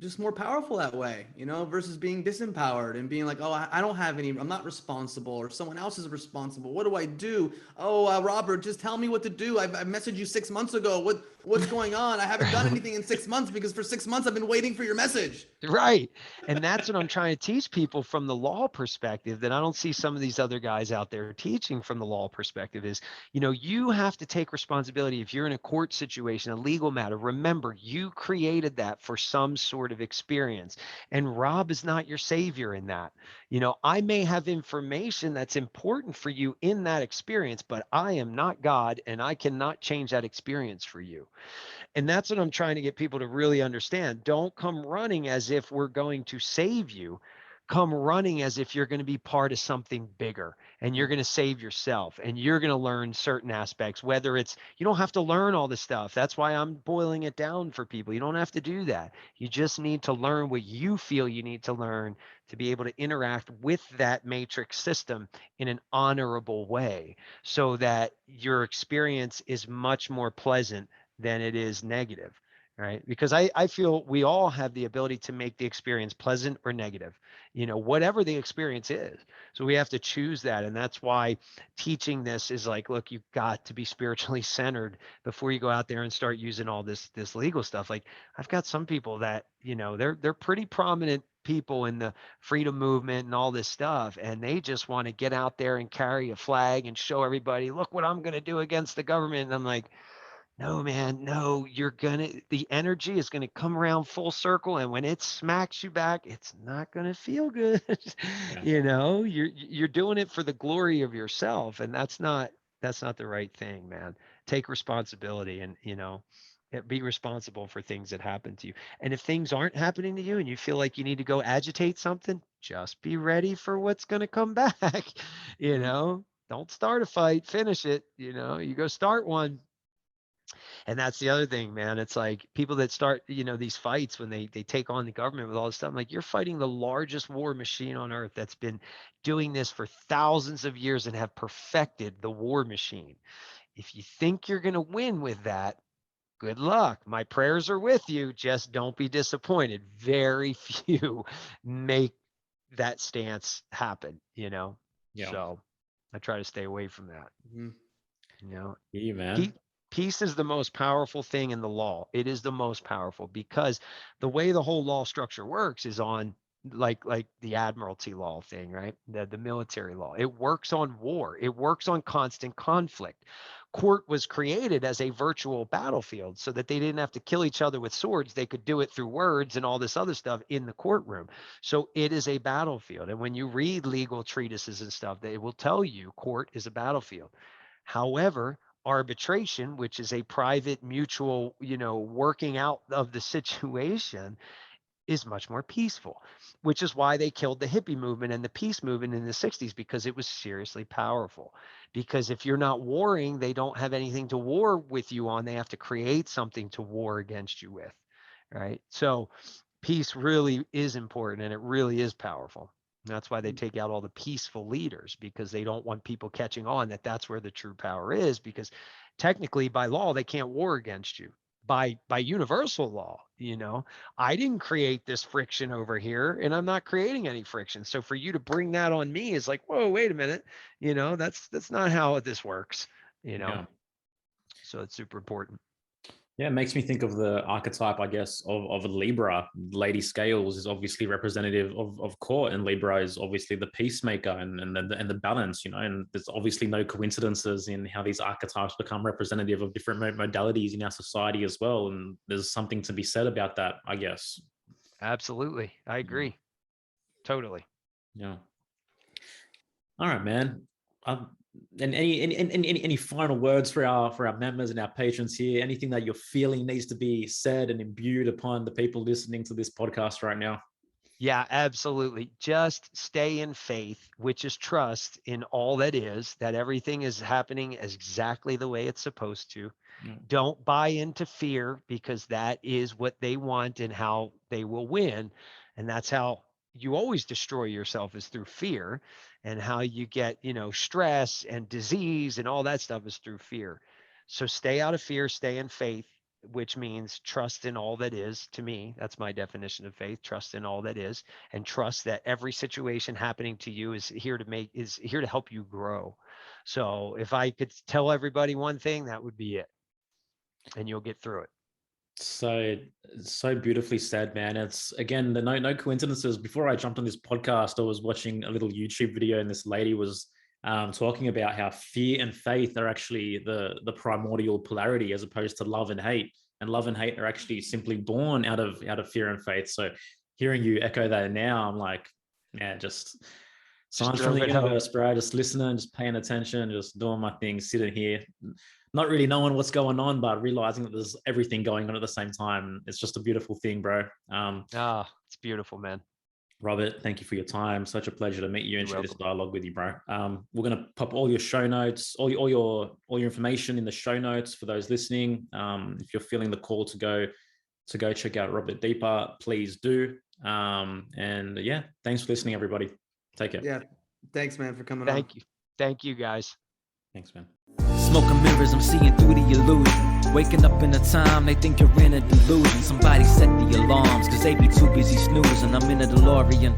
just more powerful that way, versus being disempowered and being like, oh, I don't have any, I'm not responsible, or someone else is responsible. What do I do? Oh, Robert, just tell me what to do. I messaged you 6 months ago. What's going on? I haven't done anything in 6 months because for 6 months I've been waiting for your message. Right. And that's what I'm trying to teach people from the law perspective, that I don't see some of these other guys out there teaching from the law perspective is, you have to take responsibility. If you're in a court situation, a legal matter, remember you created that for some sort of experience. And Rob is not your savior in that. I may have information that's important for you in that experience, but I am not God and I cannot change that experience for you. And that's what I'm trying to get people to really understand. Don't come running as if we're going to save you. Come running as if you're going to be part of something bigger and you're going to save yourself and you're going to learn certain aspects, whether it's, you don't have to learn all this stuff. That's why I'm boiling it down for people. You don't have to do that. You just need to learn what you feel you need to learn to be able to interact with that matrix system in an honorable way so that your experience is much more pleasant than it is negative, right? Because I feel we all have the ability to make the experience pleasant or negative, whatever the experience is. So we have to choose that. And that's why teaching this is like, look, you've got to be spiritually centered before you go out there and start using all this legal stuff. Like I've got some people that, they're pretty prominent people in the freedom movement and all this stuff, and they just want to get out there and carry a flag and show everybody, look what I'm going to do against the government. And I'm like, no, man, no, the energy is gonna come around full circle. And when it smacks you back, it's not gonna feel good. You're doing it for the glory of yourself. And that's not the right thing, man. Take responsibility and, be responsible for things that happen to you. And if things aren't happening to you and you feel like you need to go agitate something, just be ready for what's gonna come back. Don't start a fight, finish it. You go start one. And that's the other thing, man. It's like people that start, these fights when they take on the government with all this stuff. I'm like, you're fighting the largest war machine on earth that's been doing this for thousands of years and have perfected the war machine. If you think you're going to win with that, good luck. My prayers are with you. Just don't be disappointed. Very few make that stance happen, Yeah. So I try to stay away from that. Mhm. Yeah, man. Peace is the most powerful thing in the law. It is the most powerful because the way the whole law structure works is on like the admiralty law thing, right? The military law. It works on war. It works on constant conflict. Court was created as a virtual battlefield so that they didn't have to kill each other with swords. They could do it through words and all this other stuff in the courtroom. So it is a battlefield. And when you read legal treatises and stuff, they will tell you court is a battlefield. However, arbitration, which is a private mutual, working out of the situation, is much more peaceful, which is why they killed the hippie movement and the peace movement in the 60s, because it was seriously powerful. Because if you're not warring, they don't have anything to war with you on. They have to create something to war against you with, right? So peace really is important and it really is powerful. That's why they take out all the peaceful leaders, because they don't want people catching on that that's where the true power is, because technically by law, they can't war against you by universal law. I didn't create this friction over here and I'm not creating any friction. So for you to bring that on me is like, whoa, wait a minute. That's not how this works, Yeah. So it's super important. Yeah, it makes me think of the archetype, I guess, of a Libra. Lady Scales is obviously representative of court, and Libra is obviously the peacemaker and the balance, and there's obviously no coincidences in how these archetypes become representative of different modalities in our society as well. And there's something to be said about that, I guess. Absolutely. I agree. Totally. Yeah. All right, man. And any final words for our members and our patrons here? Anything that you're feeling needs to be said and imbued upon the people listening to this podcast right now? Yeah, absolutely. Just stay in faith, which is trust in all that is, that everything is happening as exactly the way it's supposed to. Yeah. Don't buy into fear, because that is what they want and how they will win. And that's how you always destroy yourself, is through fear. And how you get, stress and disease and all that stuff is through fear. So stay out of fear, stay in faith. which means trust in all that is. To me, that's my definition of faith: trust in all that is, and trust that every situation happening to you is here to help you grow. So if I could tell everybody one thing, that would be it, and you'll get through it. So beautifully said, man. It's again, the no coincidences. Before I jumped on this podcast, I was watching a little YouTube video, and this lady was talking about how fear and faith are actually the primordial polarity, as opposed to love and hate. And love and hate are actually simply born out of fear and faith. So hearing you echo that now, I'm like, man, just signs from the universe, bro. Just listening, just paying attention, just doing my thing, sitting here, not really knowing what's going on, but realizing that there's everything going on at the same time. It's just a beautiful thing, bro. It's beautiful, man. Robert, thank you for your time. Such a pleasure to meet you and share this dialogue with you, bro. We're gonna pop all your show notes, all your information in the show notes for those listening. If you're feeling the call to go check out Robert deeper, please do. And yeah, thanks for listening, everybody. Take care. Yeah, thanks, man, for coming on. Thank you, guys. Thanks, man. Smoking mirrors, I'm seeing through the illusion. Waking up in a time they think you're in a delusion. Somebody set the alarms, cause they be too busy snoozing. I'm in a DeLorean.